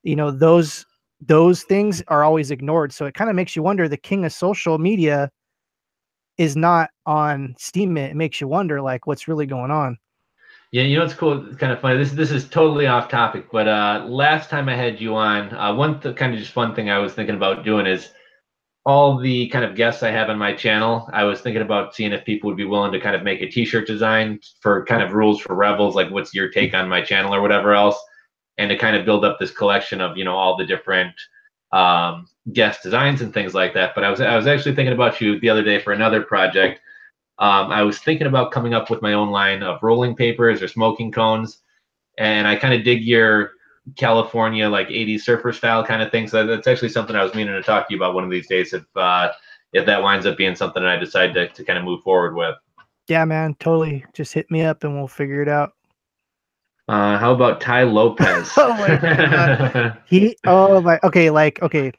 those things are always ignored. So it kind of makes you wonder, the king of social media is not on Steemit. It makes you wonder what's really going on. Yeah, it's cool. It's kind of funny. This is totally off topic, but last time I had you on, one kind of just fun thing I was thinking about doing is all the kind of guests I have on my channel. I was thinking about seeing if people would be willing to kind of make a T-shirt design for kind of rules for rebels, like what's your take on my channel or whatever else, and to kind of build up this collection of all the different guest designs and things like that. But I was actually thinking about you the other day for another project. I was thinking about coming up with my own line of rolling papers or smoking cones, and I kind of dig your California 80s surfer style kind of thing. So that's actually something I was meaning to talk to you about one of these days if that winds up being something I decide to kind of move forward with. Yeah, man, totally. Just hit me up and we'll figure it out. How about Ty Lopez? Oh my God. Okay.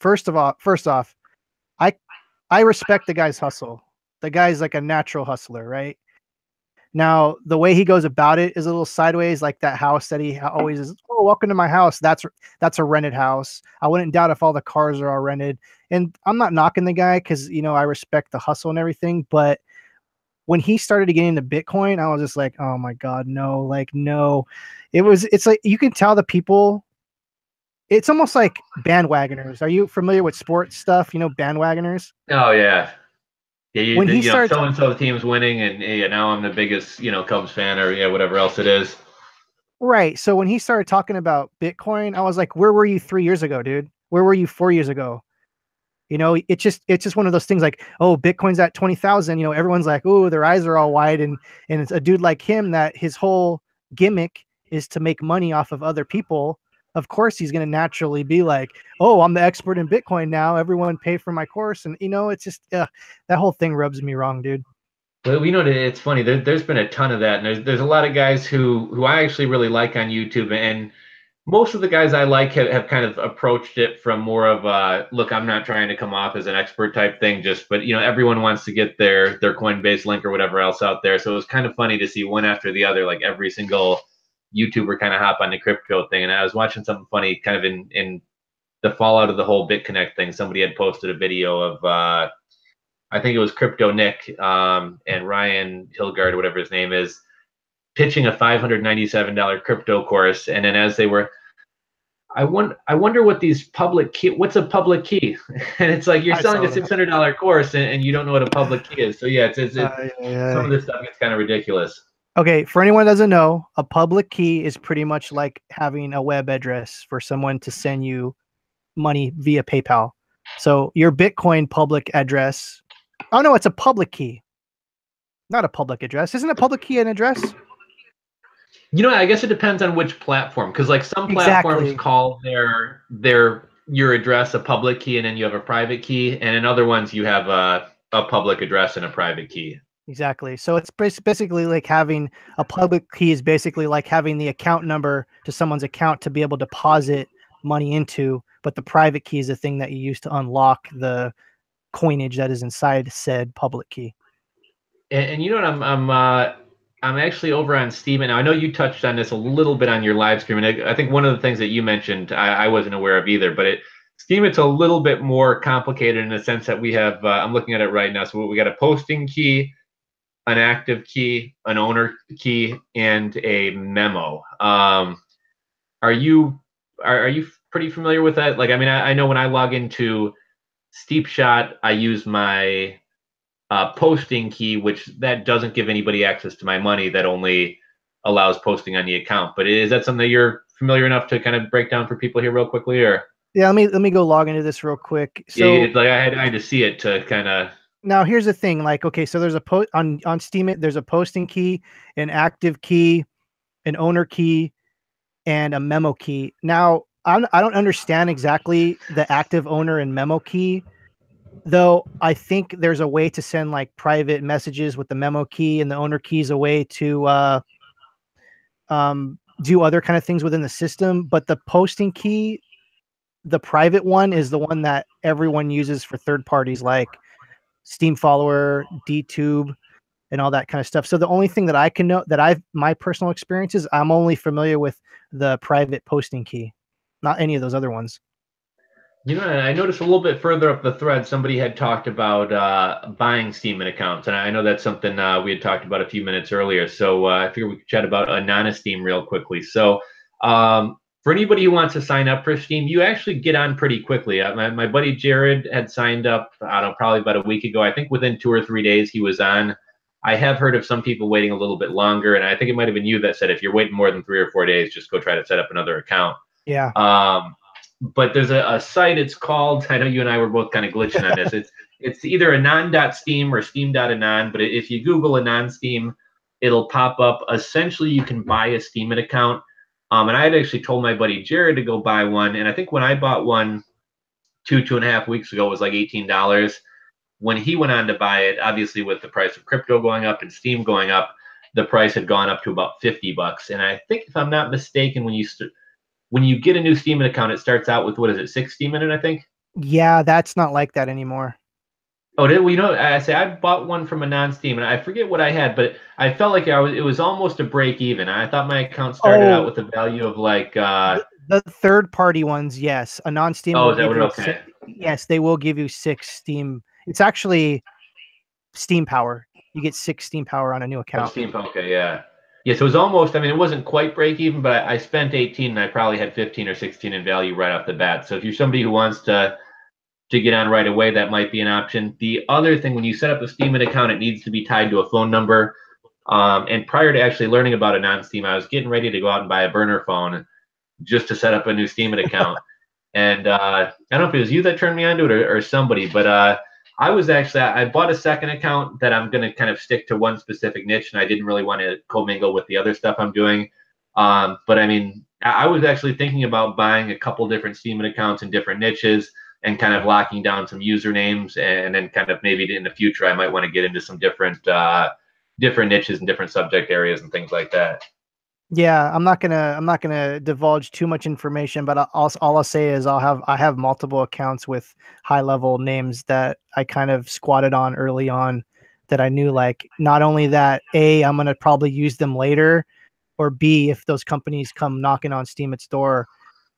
First off, I respect the guy's hustle. The guy's like a natural hustler, right? Now, the way he goes about it is a little sideways, like that house that he always is. Oh, welcome to my house. That's a rented house. I wouldn't doubt if all the cars are all rented. And I'm not knocking the guy because I respect the hustle and everything. But when he started to get into Bitcoin, I was just like, oh my God, no, no. It's like you can tell the people. It's almost like bandwagoners. Are you familiar with sports stuff? Bandwagoners. Oh yeah. Yeah, when he started, so and so team's winning, and now I'm the biggest, Cubs fan, or whatever else it is. Right. So when he started talking about Bitcoin, I was like, "Where were you 3 years ago, dude? Where were you 4 years ago?" It's just one of those things like, "Oh, Bitcoin's at 20,000." Everyone's like, "Oh, their eyes are all wide," and it's a dude like him that his whole gimmick is to make money off of other people of course he's going to naturally be like, oh, I'm the expert in Bitcoin now. Everyone pay for my course. And, it's just that whole thing rubs me wrong, dude. Well, it's funny. There's been a ton of that, and there's a lot of guys who I actually really like on YouTube, and most of the guys I like have kind of approached it from more of look, I'm not trying to come off as an expert type thing, but everyone wants to get their Coinbase link or whatever else out there. So it was kind of funny to see one after the other, like every single YouTuber kind of hop on the crypto thing. And I was watching something funny, kind of in the fallout of the whole BitConnect thing. Somebody had posted a video of I think it was Crypto Nick and Ryan Hilgard, whatever his name is, pitching a $597 crypto course, and then as they were, I wonder what these public key. What's a public key? And it's like you're selling a $600 course, and you don't know what a public key is. So yeah, some of this stuff gets kind of ridiculous. Okay, for anyone who doesn't know, a public key is pretty much like having a web address for someone to send you money via PayPal. So your Bitcoin public address. Oh no, it's a public key, not a public address. Isn't a public key an address? I guess it depends on which platform, because like some platforms call your address a public key, and then you have a private key, and in other ones you have a public address and a private key. Exactly. So it's basically like having a public key is basically like having the account number to someone's account to be able to deposit money into, but the private key is the thing that you use to unlock the coinage that is inside said public key. And you know what, I'm actually over on Steemit now. I know you touched on this a little bit on your live stream, and I think one of the things that you mentioned I wasn't aware of either. But Steemit's a little bit more complicated in the sense that we have. I'm looking at it right now. So we got a posting key, an active key, an owner key, and a memo. Are you pretty familiar with that? Like, I mean, I know when I log into Steepshot, I use my posting key, which that doesn't give anybody access to my money. That only allows posting on the account. But is that something that you're familiar enough to kind of break down for people here real quickly, or? Yeah, let me go log into this real quick. So yeah, like I had to see it to kind of. Now here's the thing. Like, okay, so there's a post on Steemit. There's a posting key, an active key, an owner key, and a memo key. Now I don't understand exactly the active owner and memo key. Though I think there's a way to send like private messages with the memo key, and the owner key is a way to do other kind of things within the system. But the posting key, the private one, is the one that everyone uses for third parties like Steam Follower, DTube, and all that kind of stuff. So the only thing that I can know that my personal experience is I'm only familiar with the private posting key, not any of those other ones. I noticed a little bit further up the thread, somebody had talked about buying Steemit accounts, and I know that's something we had talked about a few minutes earlier. So I figured we could chat about Anonysteam real quickly. So for anybody who wants to sign up for Steem, you actually get on pretty quickly. My buddy Jared had signed up, I don't know, probably about a week ago. I think within 2 or 3 days he was on. I have heard of some people waiting a little bit longer, and I think it might have been you that said if you're waiting more than 3 or 4 days, just go try to set up another account. Yeah. But there's a site, it's called, I know you and I were both kind of glitching on this. It's either anon.steam or steam.anon, but if you Google Anonsteam, it'll pop up. Essentially, you can buy a Steemit account. And I had actually told my buddy Jared to go buy one. And I think when I bought one 2.5 weeks ago, it was like $18. When he went on to buy it, obviously with the price of crypto going up and Steem going up, the price had gone up to about $50. And I think, if I'm not mistaken, when you get a new Steemit account, it starts out with, what is it, 6 Steemit, I think? Yeah, that's not like that anymore. Oh, I bought one from Anonsteam, and I forget what I had, but I felt like it was almost a break even. I thought my account started out with a value of like the third party ones, yes. Anonsteam. Oh, is that what? Okay. Yes, they will give you 6 Steem. It's actually Steam Power. You get 6 Steam Power on a new account. Oh, Steam, okay, yeah. Yeah, so it was almost, I mean, it wasn't quite break even, but I spent 18 and I probably had 15 or 16 in value right off the bat. So if you're somebody who wants to get on right away, that might be an option. The other thing, when you set up a Steemit account, it needs to be tied to a phone number. And prior to actually learning about Anonsteam, I was getting ready to go out and buy a burner phone just to set up a new Steemit account. And I don't know if it was you that turned me onto it or somebody, but I bought a second account that I'm going to kind of stick to one specific niche, and I didn't really want to commingle with the other stuff I'm doing. But I mean, I was actually thinking about buying a couple different Steemit accounts in different niches and kind of locking down some usernames, and then kind of maybe in the future I might want to get into some different niches and different subject areas and things like that. Yeah, I'm not gonna divulge too much information, but all I'll say is I have multiple accounts with high level names that I kind of squatted on early on, that I knew, like, not only that A, I'm gonna probably use them later, or B, if those companies come knocking on Steemit's door,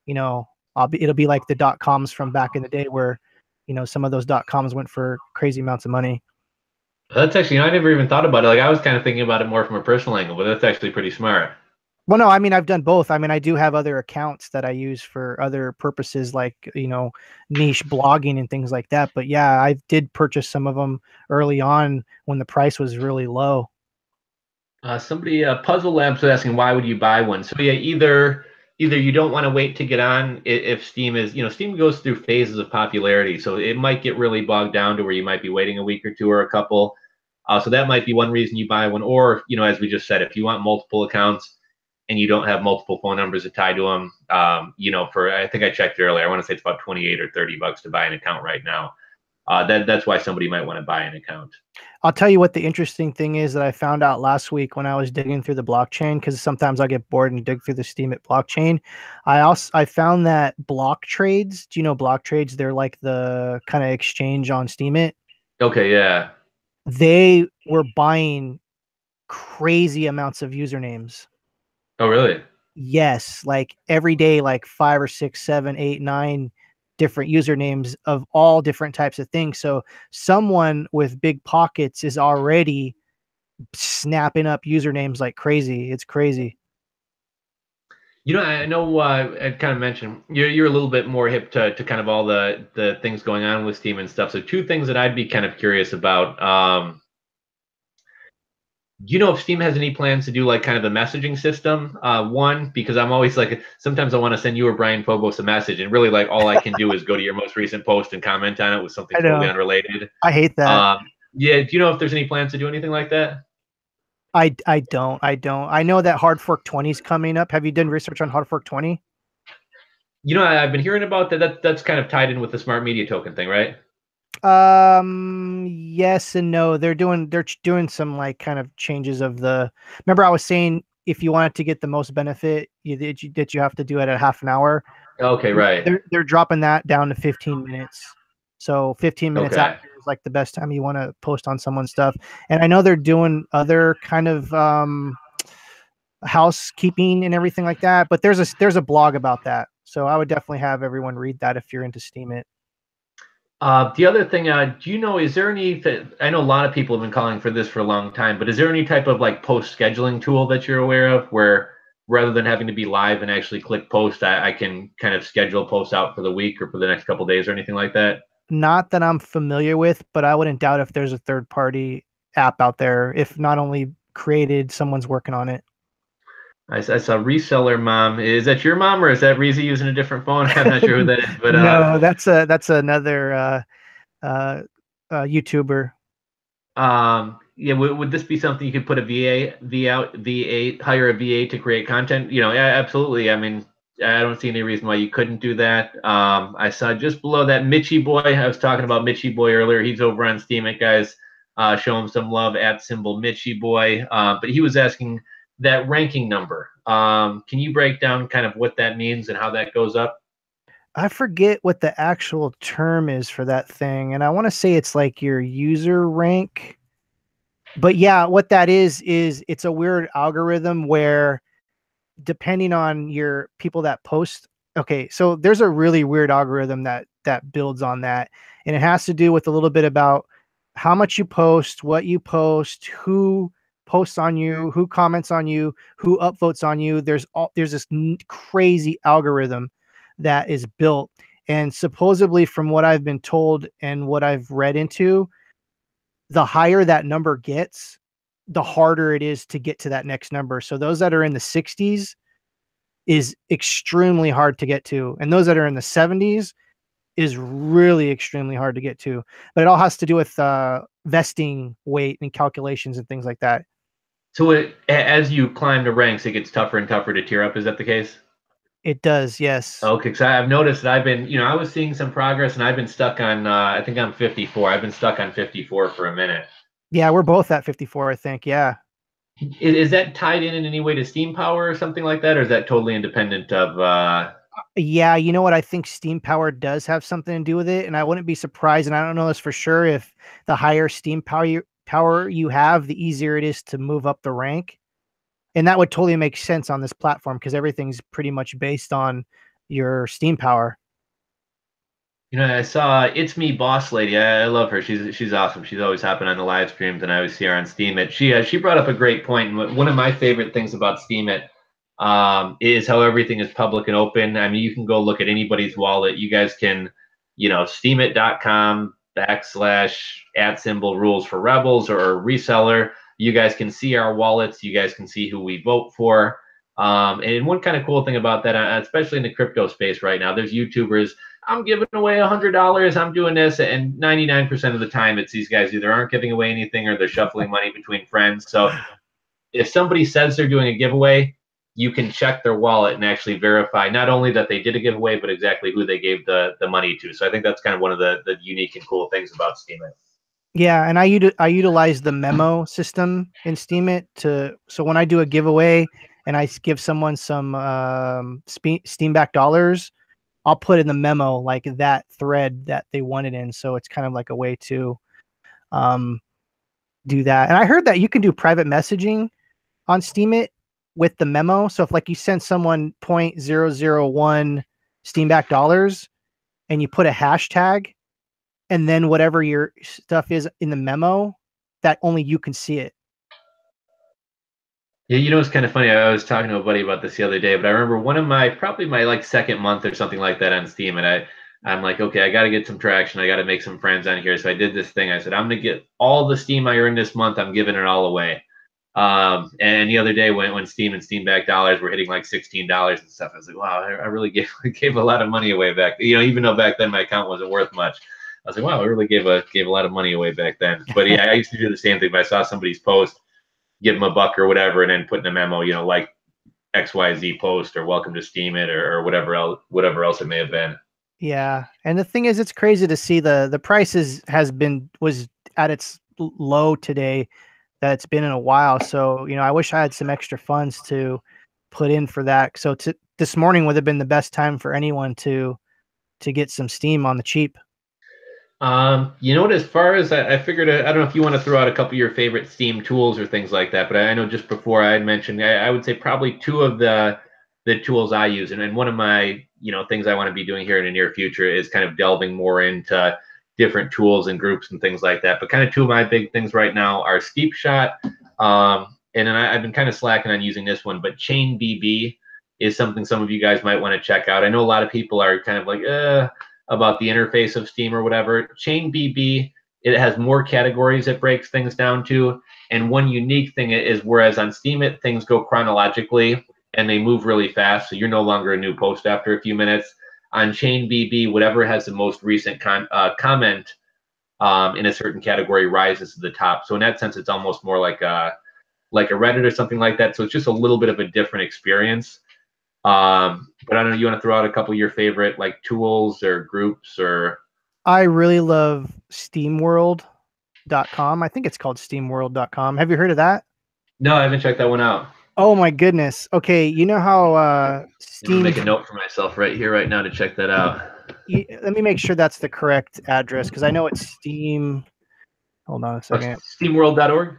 you know, it'll be like the dot coms from back in the day where, some of those dot coms went for crazy amounts of money. That's actually, I never even thought about it. Like I was kind of thinking about it more from a personal angle, but that's actually pretty smart. Well, no, I mean, I've done both. I mean, I do have other accounts that I use for other purposes, like, niche blogging and things like that. But yeah, I did purchase some of them early on when the price was really low. Somebody, Puzzle Labs was asking, why would you buy one? So yeah, either you don't want to wait to get on if Steam is, Steam goes through phases of popularity, so it might get really bogged down to where you might be waiting a week or two or a couple. So that might be one reason you buy one. Or, as we just said, if you want multiple accounts and you don't have multiple phone numbers to tie to them, for, I think I checked earlier, I want to say it's about 28 or $30 to buy an account right now. That's why somebody might want to buy an account. I'll tell you what the interesting thing is that I found out last week when I was digging through the blockchain, because sometimes I get bored and dig through the Steemit blockchain. I found that block trades. Do you know block trades? They're like the kind of exchange on Steemit. Okay, yeah. They were buying crazy amounts of usernames. Oh, really? Yes, like every day, like 5 or 6, 7, 8, 9 different usernames of all different types of things. So someone with big pockets is already snapping up usernames like crazy. It's crazy. I know I kind of mentioned you're a little bit more hip to kind of all the things going on with Steam and stuff. So two things that I'd be kind of curious about. Do you know if Steam has any plans to do like kind of a messaging system? One, because I'm always like, sometimes I want to send you or Brian Phobos a message, and really like all I can do is go to your most recent post and comment on it with something I totally know. unrelated. I hate that. Yeah, do you know if there's any plans to do anything like that? I don't. I know that Hard Fork 20 is coming up. Have you done research on Hard Fork 20? I've been hearing about that. That's kind of tied in with the smart media token thing, right? Yes and no. They're doing some like kind of changes of the. Remember, I was saying if you wanted to get the most benefit, that you have to do it at half an hour. Okay, right. They're dropping that down to 15 minutes. So 15 minutes Okay. after is like the best time you want to post on someone's stuff. And I know they're doing other kind of housekeeping and everything like that. But there's a blog about that. So I would definitely have everyone read that if you're into Steemit. The other thing, do you know, is there I know a lot of people have been calling for this for a long time, but is there any type of like post scheduling tool that you're aware of where rather than having to be live and actually click post, I can kind of schedule posts out for the week or for the next couple days or anything like that? Not that I'm familiar with, but I wouldn't doubt if there's a third party app out there. If not only created, someone's working on it. I saw reseller mom. Is that your mom or is that Reezy using a different phone? I'm not sure who that is, but No, that's another uh, YouTuber. Yeah, would this be something you could put a VA, hire a VA to create content? Yeah, absolutely. I mean, I don't see any reason why you couldn't do that. I saw just below that Mitchy Boy. I was talking about Mitchy Boy earlier. He's over on Steemit, guys. Show him some love at symbol Mitchy Boy. But he was asking that ranking number. Can you break down kind of what that means and how that goes up? I forget what the actual term is for that thing, and I want to say it's like your user rank. But yeah, what that is it's a weird algorithm where depending on your people that post. Okay, so there's a really weird algorithm that builds on that, and it has to do with a little bit about how much you post, what you post, who posts on you, who comments on you, who upvotes on you. There's this crazy algorithm that is built, and supposedly from what I've been told and what I've read into, the higher that number gets, the harder it is to get to that next number. So those that are in the 60s is extremely hard to get to, and those that are in the 70s is really extremely hard to get to. But it all has to do with vesting weight and calculations and things like that. So as you climb the ranks, it gets tougher and tougher to tier up. Is that the case? It does, yes. Okay, because I've noticed that I've been, I was seeing some progress, and I've been stuck on. I think I'm 54. I've been stuck on 54 for a minute. Yeah, we're both at 54, I think. Yeah. Is that tied in any way to Steam Power or something like that, or is that totally independent of? Yeah, you know what? I think steam power does have something to do with it, and I wouldn't be surprised, and I don't know this for sure, if the higher steam power you have, the easier it is to move up the rank. And that would totally make sense on this platform because everything's pretty much based on your steam power. I saw It's Me Boss Lady. I love her. She's awesome. She's always hopping on the live streams, and I always see her on Steemit. She brought up a great point. And one of my favorite things about Steemit is how everything is public and open. I mean, you can go look at anybody's wallet. You guys can, steemit.com / rules for rebels or reseller. You guys can see our wallets. You guys can see who we vote for. And one kind of cool thing about that, especially in the crypto space right now, there's YouTubers. I'm giving away $100. I'm doing this, and 99% of the time, it's these guys either aren't giving away anything or they're shuffling money between friends. So if somebody says they're doing a giveaway, you can check their wallet and actually verify not only that they did a giveaway, but exactly who they gave the money to. So I think that's kind of one of the unique and cool things about Steemit. Yeah, and I utilize the memo system in Steemit so when I do a giveaway and I give someone some Steam back dollars, I'll put in the memo like that thread that they won it in. So it's kind of like a way to um, do that. And I heard that you can do private messaging on Steemit with the memo. So if like you send someone 0.001 Steam back dollars and you put a hashtag and then whatever your stuff is in the memo, that only you can see it. Yeah, it's kind of funny. I was talking to a buddy about this the other day, but I remember probably my like second month or something like that on Steam, and I'm like, okay, I got to get some traction. I got to make some friends on here. So I did this thing. I said, I'm gonna get all the Steam I earned this month. I'm giving it all away. And the other day when Steam and Steam back dollars were hitting like $16 and stuff, I was like, wow, I really gave a lot of money away back. Even though back then my account wasn't worth much. I was like, wow, I really gave a lot of money away back then. But yeah, I used to do the same thing. If I saw somebody's post, give them a buck or whatever, and then put in a memo, like XYZ post or welcome to Steemit or whatever else it may have been. Yeah, and the thing is, it's crazy to see the prices was at its low today that it's been in a while. So I wish I had some extra funds to put in for that. So this morning would have been the best time for anyone to get some Steam on the cheap. As far as I figured, I don't know if you want to throw out a couple of your favorite Steam tools or things like that, but I know just before I had mentioned, I would say probably two of the tools I use, and one of my things I want to be doing here in the near future is kind of delving more into different tools and groups and things like that. But kind of two of my big things right now are Steep Shot, and then I've been kind of slacking on using this one, but Chain BB is something some of you guys might want to check out. I know a lot of people are kind of like, about the interface of Steam or whatever. Chain BB, it has more categories it breaks things down to. And one unique thing is whereas on Steemit, things go chronologically and they move really fast. So you're no longer a new post after a few minutes. On Chain BB, whatever has the most recent comment in a certain category rises to the top. So in that sense, it's almost more like a Reddit or something like that. So it's just a little bit of a different experience. But I don't know, you want to throw out a couple of your favorite like tools or groups or? I really love steamworld.com. I think it's called steamworld.com. Have you heard of that? No, I haven't checked that one out. Oh my goodness. Okay, you know how I'm gonna Steam make a note for myself right here, right now to check that out. let me make sure that's the correct address because I know it's Steam. Hold on a second. Steamworld.org?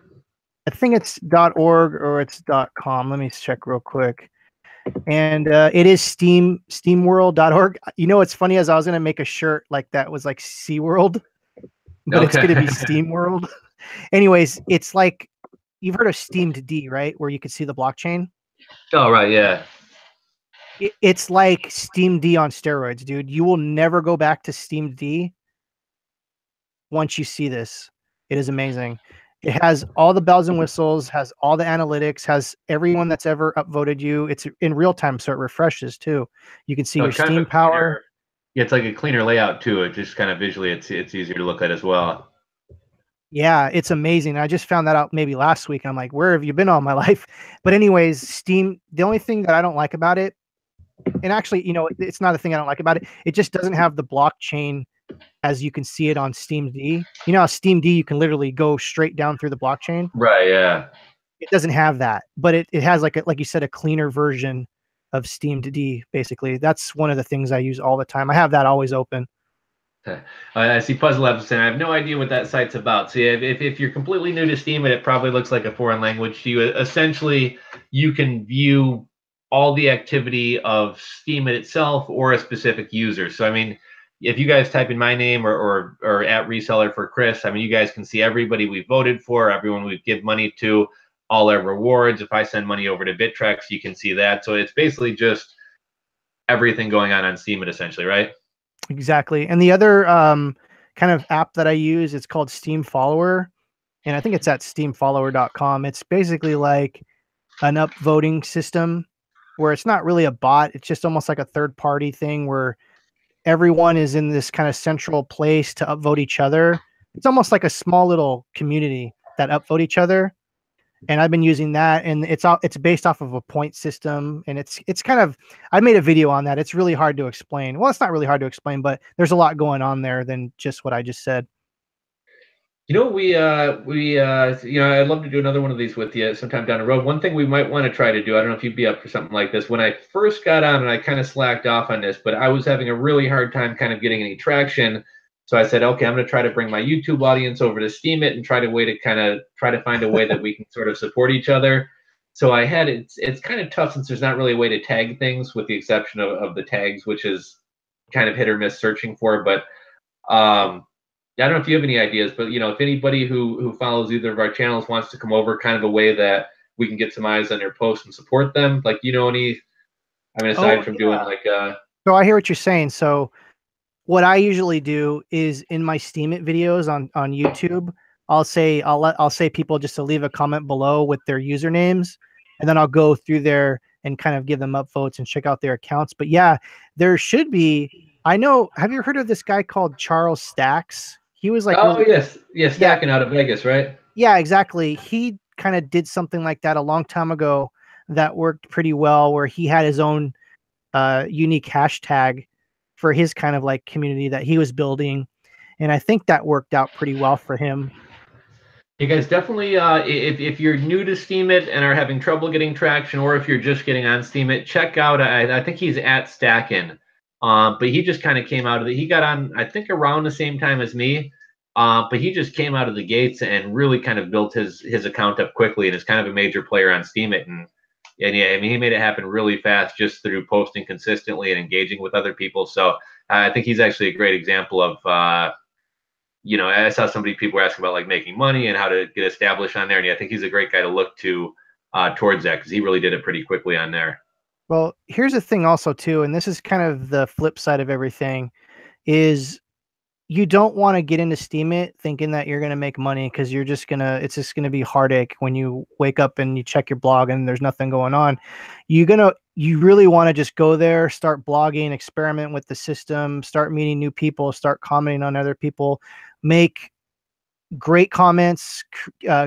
I think it's .org or it's .com. Let me check real quick. And it is steamworld.org. What's funny is I was going to make a shirt like that was like SeaWorld, but it's going to be SteamWorld. Anyways, it's like you've heard of Steamed D, right? Where you can see the blockchain. Oh, right. Yeah. It's like Steam D on steroids, dude. You will never go back to Steam D once you see this. It is amazing. It has all the bells and whistles, has all the analytics, has everyone that's ever upvoted you. It's in real time, so it refreshes too. You can see your Steam power. Yeah, it's like a cleaner layout too. It just kind of visually, it's easier to look at as well. Yeah, it's amazing. I just found that out maybe last week. I'm like, where have you been all my life? But anyways, Steam, the only thing that I don't like about it And actually, it's not a thing I don't like about it. It just doesn't have the blockchain as you can see it on Steam D. You know how Steam D you can literally go straight down through the blockchain. Right. Yeah. It doesn't have that, but it has like you said, a cleaner version of Steam D. Basically, that's one of the things I use all the time. I have that always open. I see Puzzle Labs saying I have no idea what that site's about. So if you're completely new to Steam and it probably looks like a foreign language to you, essentially you can view all the activity of Steam itself or a specific user. So I mean, if you guys type in my name or at reseller for Chris, I mean, you guys can see everybody we voted for, everyone we've give money to, all our rewards. If I send money over to Bittrex, you can see that. So it's basically just everything going on Steam, essentially, right? Exactly. And the other kind of app that I use, it's called Steam Follower, and I think it's at steamfollower.com. It's basically like an upvoting system where it's not really a bot. It's just almost like a third party thing where everyone is in this kind of central place to upvote each other. It's almost like a small little community that upvote each other. And I've been using that, and it's based off of a point system, and it's kind of, I made a video on that. It's really hard to explain. Well, it's not really hard to explain, but there's a lot going on there than just what I just said. You know, I'd love to do another one of these with you sometime down the road. One thing we might want to try to do, I don't know if you'd be up for something like this. When I first got on, and I kind of slacked off on this, but I was having a really hard time kind of getting any traction. So I said, okay, I'm going to try to bring my YouTube audience over to Steemit and try to find a way that we can sort of support each other. So it's kind of tough since there's not really a way to tag things, with the exception of the tags, which is kind of hit or miss searching for. But I don't know if you have any ideas, but if anybody who follows either of our channels wants to come over, kind of a way that we can get some eyes on their posts and support them. Like, any, I mean, aside from doing like So I hear what you're saying. So what I usually do is in my Steemit videos on YouTube, I'll say people just to leave a comment below with their usernames, and then I'll go through there and kind of give them upvotes and check out their accounts. But yeah, there should be. I know. Have you heard of this guy called Charles Stacks? He was like, oh really, yes, Stacking out of Vegas, right? yeah, exactly. He kind of did something like that a long time ago that worked pretty well, where he had his own unique hashtag for his kind of like community that he was building, and I think that worked out pretty well for him. You guys definitely, if you're new to Steemit and are having trouble getting traction, or if you're just getting on Steemit, check out. I think he's at Stackin', but he just kind of came out of the. He got on, I think, around the same time as me, but he just came out of the gates and really kind of built his account up quickly, and is kind of a major player on Steemit. And yeah, I mean, he made it happen really fast just through posting consistently and engaging with other people. So I think he's actually a great example of. I saw people were asking about like making money and how to get established on there, and yeah, I think he's a great guy to look to towards that, because he really did it pretty quickly on there. Well, here's the thing also too, and this is kind of the flip side of everything, is you don't want to get into Steemit thinking that you're going to make money, because it's just going to be heartache when you wake up and you check your blog and there's nothing going on. You really want to just go there, start blogging, experiment with the system, start meeting new people, start commenting on other people, make great comments,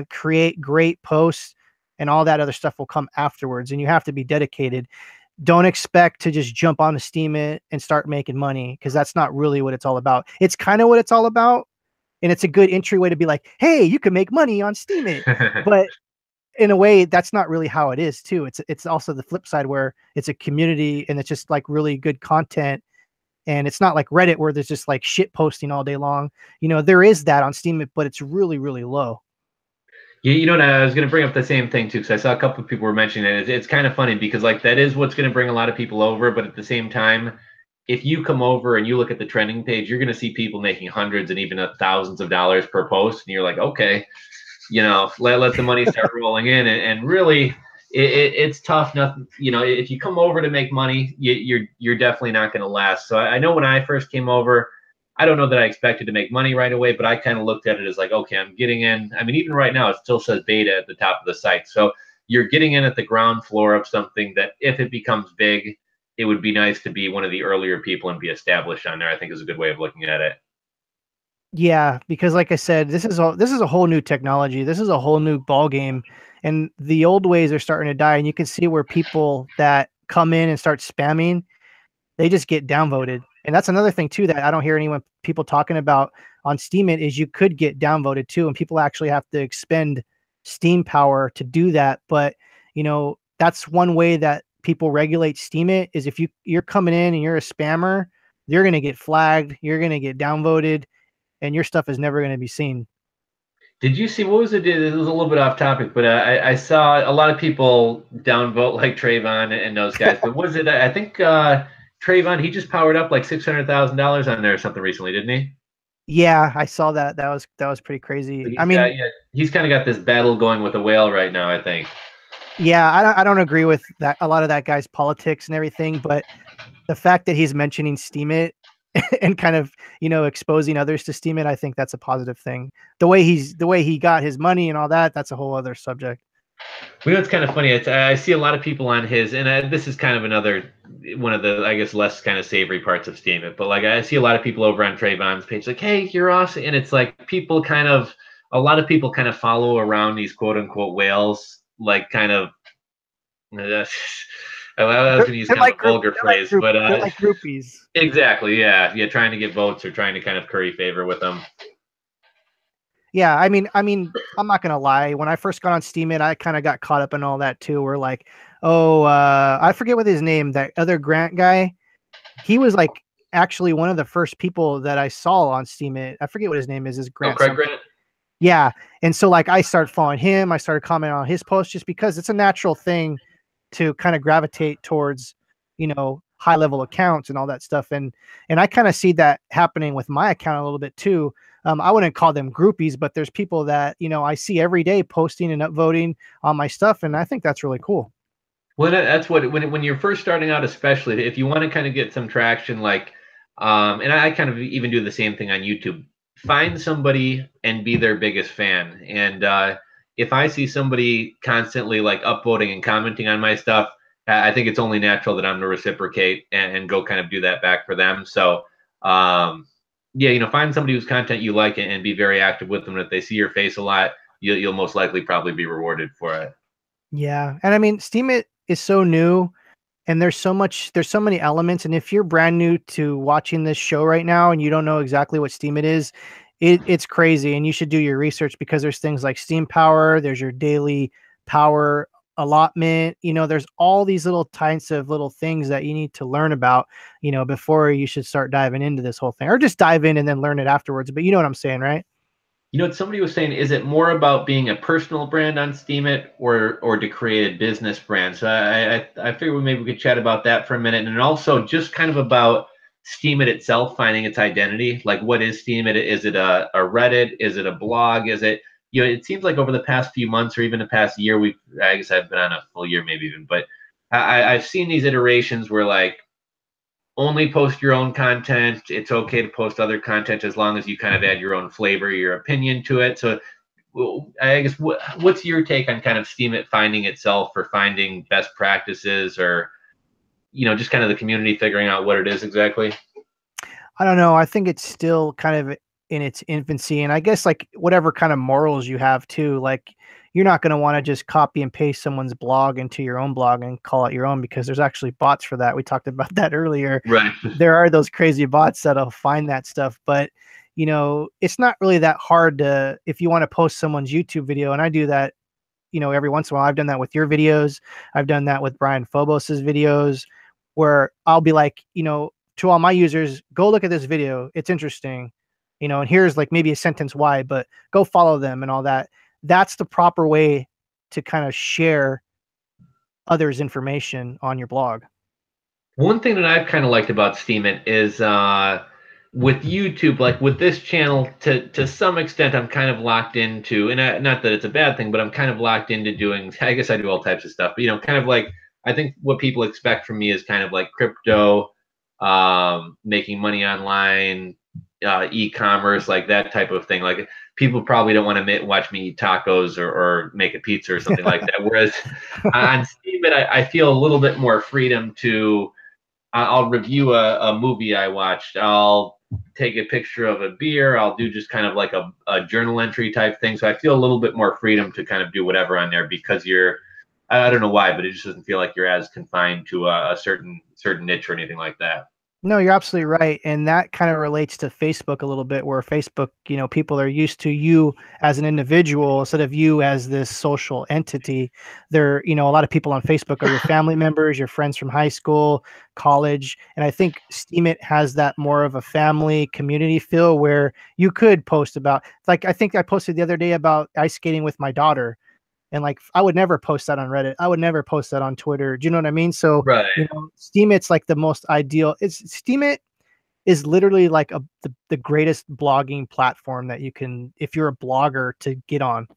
create great posts, and all that other stuff will come afterwards. And you have to be dedicated. Don't expect to just jump on the Steemit and start making money, because that's not really what it's all about. It's kind of what it's all about, and it's a good entryway to be like, hey, you can make money on Steemit. But in a way, that's not really how it is too. It's also the flip side, where it's a community and it's just like really good content. And it's not like Reddit where there's just like shit posting all day long. There is that on Steemit, but it's really, really low. I was going to bring up the same thing too, because I saw a couple of people were mentioning it. It's kind of funny because like that is what's going to bring a lot of people over, but at the same time, if you come over and you look at the trending page, you're going to see people making hundreds and even thousands of dollars per post, and you're like, okay, let the money start rolling in, and really, it's tough. Nothing, if you come over to make money, you're definitely not going to last. So I know when I first came over, I don't know that I expected to make money right away, but I kind of looked at it as like, okay, I'm getting in. I mean, even right now, it still says beta at the top of the site. So you're getting in at the ground floor of something that if it becomes big, it would be nice to be one of the earlier people and be established on there, I think is a good way of looking at it. Yeah, because like I said, this is a whole new technology. This is a whole new ball game, and the old ways are starting to die. And you can see where people that come in and start spamming, they just get downvoted. And that's another thing too that I don't hear anyone people talking about on Steemit is you could get downvoted too, and people actually have to expend Steam power to do that. But that's one way that people regulate Steemit is if you're coming in and you're a spammer, you're gonna get flagged, you're gonna get downvoted, and your stuff is never gonna be seen. Did you see what was it? It was a little bit off topic, but I saw a lot of people downvote like Trayvon and those guys. But was it? I think Trayvon, he just powered up like $600,000 on there or something recently, didn't he? Yeah, I saw that. That was pretty crazy. I He's got, mean, yeah, he's kind of got this battle going with a whale right now, I think. yeah, I don't agree with that a lot of that guy's politics and everything, but the fact that he's mentioning Steemit and kind of exposing others to Steemit, I think that's a positive thing. The way he got his money and all that, that's a whole other subject. It's kind of funny. I see a lot of people on his, and this is kind of another one of the, I guess, less kind of savory parts of Steam. But like, I see a lot of people over on Trayvon's page, like, "Hey, you're awesome," and it's like a lot of people kind of follow around these quote unquote whales, like kind of. I was going to use kind of a vulgar phrase, but They're like groupies. exactly, yeah, trying to get votes or trying to kind of curry favor with them. Yeah, I mean, I'm not gonna lie. When I first got on Steemit, I kind of got caught up in all that too. We're like, oh, I forget what his name, that other Grant guy. He was like actually one of the first people that I saw on Steemit. I forget what his name is Oh, Grant Craig something. Grant. Yeah, and so like I started following him. I started commenting on his posts just because it's a natural thing to kind of gravitate towards, high level accounts and all that stuff. And I kind of see that happening with my account a little bit too. I wouldn't call them groupies, but there's people that, I see every day posting and upvoting on my stuff. And I think that's really cool. Well, that's what when you're first starting out, especially if you want to kind of get some traction, like, and I kind of even do the same thing on YouTube. Find somebody and be their biggest fan. And if I see somebody constantly like upvoting and commenting on my stuff, I think it's only natural that I'm to reciprocate and go kind of do that back for them. So, yeah, find somebody whose content you like and be very active with them. And if they see your face a lot, you'll most likely probably be rewarded for it. Yeah. And I mean, Steemit is so new and there's so many elements. And if you're brand new to watching this show right now and you don't know exactly what Steemit is, it's crazy. And you should do your research because there's things like Steam Power, there's your daily power allotment, there's all these little types of little things that you need to learn about, before you should start diving into this whole thing, or just dive in and then learn it afterwards. But you know what I'm saying, right? Somebody was saying, is it more about being a personal brand on Steemit or to create a business brand? So I figured maybe we could chat about that for a minute, and also just kind of about Steemit itself finding its identity. Like, what is Steemit? Is it a Reddit? Is it a blog? Is it it seems like over the past few months or even the past year, I guess I've been on a full year maybe even, but I've seen these iterations where like only post your own content. It's okay to post other content as long as you kind of add your own flavor, your opinion to it. So I guess what's your take on kind of Steemit finding itself or finding best practices or, just kind of the community figuring out what it is exactly? I don't know. I think it's still kind of in its infancy. And I guess like whatever kind of morals you have too, like you're not going to want to just copy and paste someone's blog into your own blog and call it your own because there's actually bots for that. We talked about that earlier. Right. There are those crazy bots that'll find that stuff, but it's not really that hard to, if you want to post someone's YouTube video, and I do that, every once in a while. I've done that with your videos. I've done that with Brian Phobos's videos where I'll be like, to all my users, go look at this video. It's interesting, and here's like maybe a sentence why, but go follow them and all that. That's the proper way to kind of share others' information on your blog. One thing that I've kind of liked about Steemit is with YouTube, like with this channel, to some extent, I'm kind of locked into, and not that it's a bad thing, but I'm kind of locked into doing. I guess I do all types of stuff, but kind of like I think what people expect from me is kind of like crypto, making money online, e-commerce, like that type of thing. Like people probably don't want to watch me eat tacos or make a pizza or something like that. Whereas on Steemit, I feel a little bit more freedom to. I'll review a movie I watched. I'll take a picture of a beer. I'll do just kind of like a journal entry type thing. So I feel a little bit more freedom to kind of do whatever on there because you're I don't know why, but it just doesn't feel like you're as confined to a certain niche or anything like that. No, you're absolutely right. And that kind of relates to Facebook a little bit, where Facebook, people are used to you as an individual instead of you as this social entity. A lot of people on Facebook are your family members, your friends from high school, college. And I think Steemit has that more of a family community feel where you could post about, like, I think I posted the other day about ice skating with my daughter. And like, I would never post that on Reddit. I would never post that on Twitter. Do you know what I mean? So, Right. Steemit's like the most ideal. Steemit is literally like the greatest blogging platform that you can, if you're a blogger, to get on.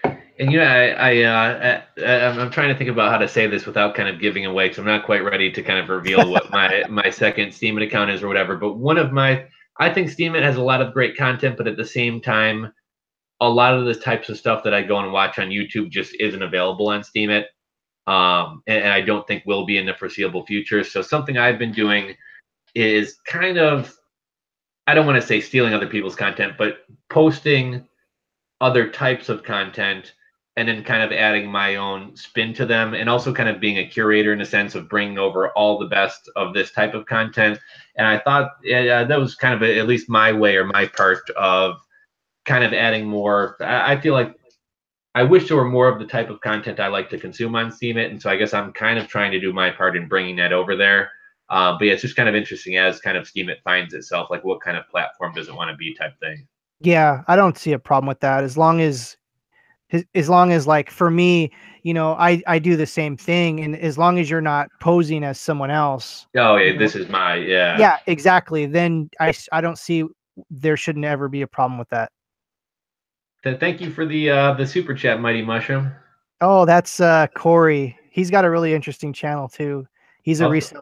And I'm trying to think about how to say this without kind of giving away, because I'm not quite ready to kind of reveal what my second Steemit account is or whatever. But I think Steemit has a lot of great content, but at the same time, a lot of the types of stuff that I go and watch on YouTube just isn't available on Steemit, and I don't think will be in the foreseeable future. So something I've been doing is kind of, I don't want to say stealing other people's content, but posting other types of content and then kind of adding my own spin to them, and also kind of being a curator in a sense of bringing over all the best of this type of content. And I thought that was kind of at least my way or my part of kind of adding more. I feel like I wish there were more of the type of content I like to consume on Steemit, and so I guess I'm kind of trying to do my part in bringing that over there. But yeah, it's just kind of interesting as kind of Steemit finds itself, like what kind of platform does it want to be type thing. Yeah, I don't see a problem with that as long as like for me, I do the same thing, and as long as you're not posing as someone else, Oh yeah, you know, this is my yeah. yeah, exactly. Then I don't see there should never be a problem with that. Thank you for the super chat, Mighty Mushroom. Oh, that's Corey. He's got a really interesting channel too. He's a I'll, reseller.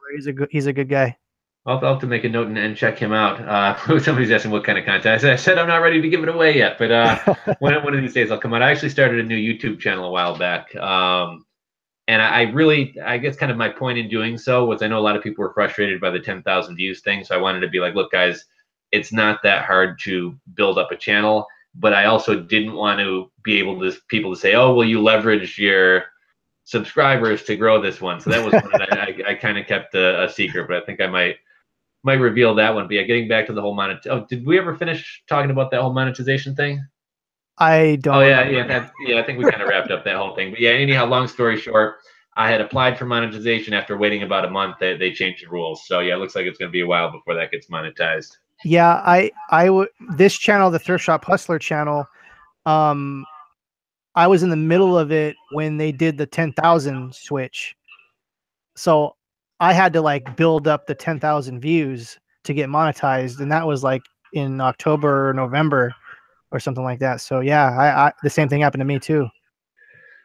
He's a good guy. I'll have to make a note and check him out. Somebody's asking what kind of content. I said I'm not ready to give it away yet, but one of these days I'll come out. I actually started a new YouTube channel a while back, and I guess kind of my point in doing so was I know a lot of people were frustrated by the 10,000 views thing, so I wanted to be like, look, guys, it's not that hard to build up a channel, but I also didn't want to be able to people to say, oh, well, you leveraged your subscribers to grow this one. So that was one that I kind of kept a secret, but I think I might reveal that one. But yeah, getting back to the whole Oh, did we ever finish talking about that whole monetization thing? I Oh don't yeah, remember. I think we kind of wrapped up that whole thing. But yeah, anyhow, long story short, I had applied for monetization after waiting about a month. They changed the rules, so yeah, it looks like it's going to be a while before that gets monetized. Yeah, I would this channel, the Thrift Shop Hustler channel. Um, I was in the middle of it when they did the 10,000 switch, so I had to like build up the 10,000 views to get monetized, and that was like in October or November or something like that. So yeah, I the same thing happened to me too.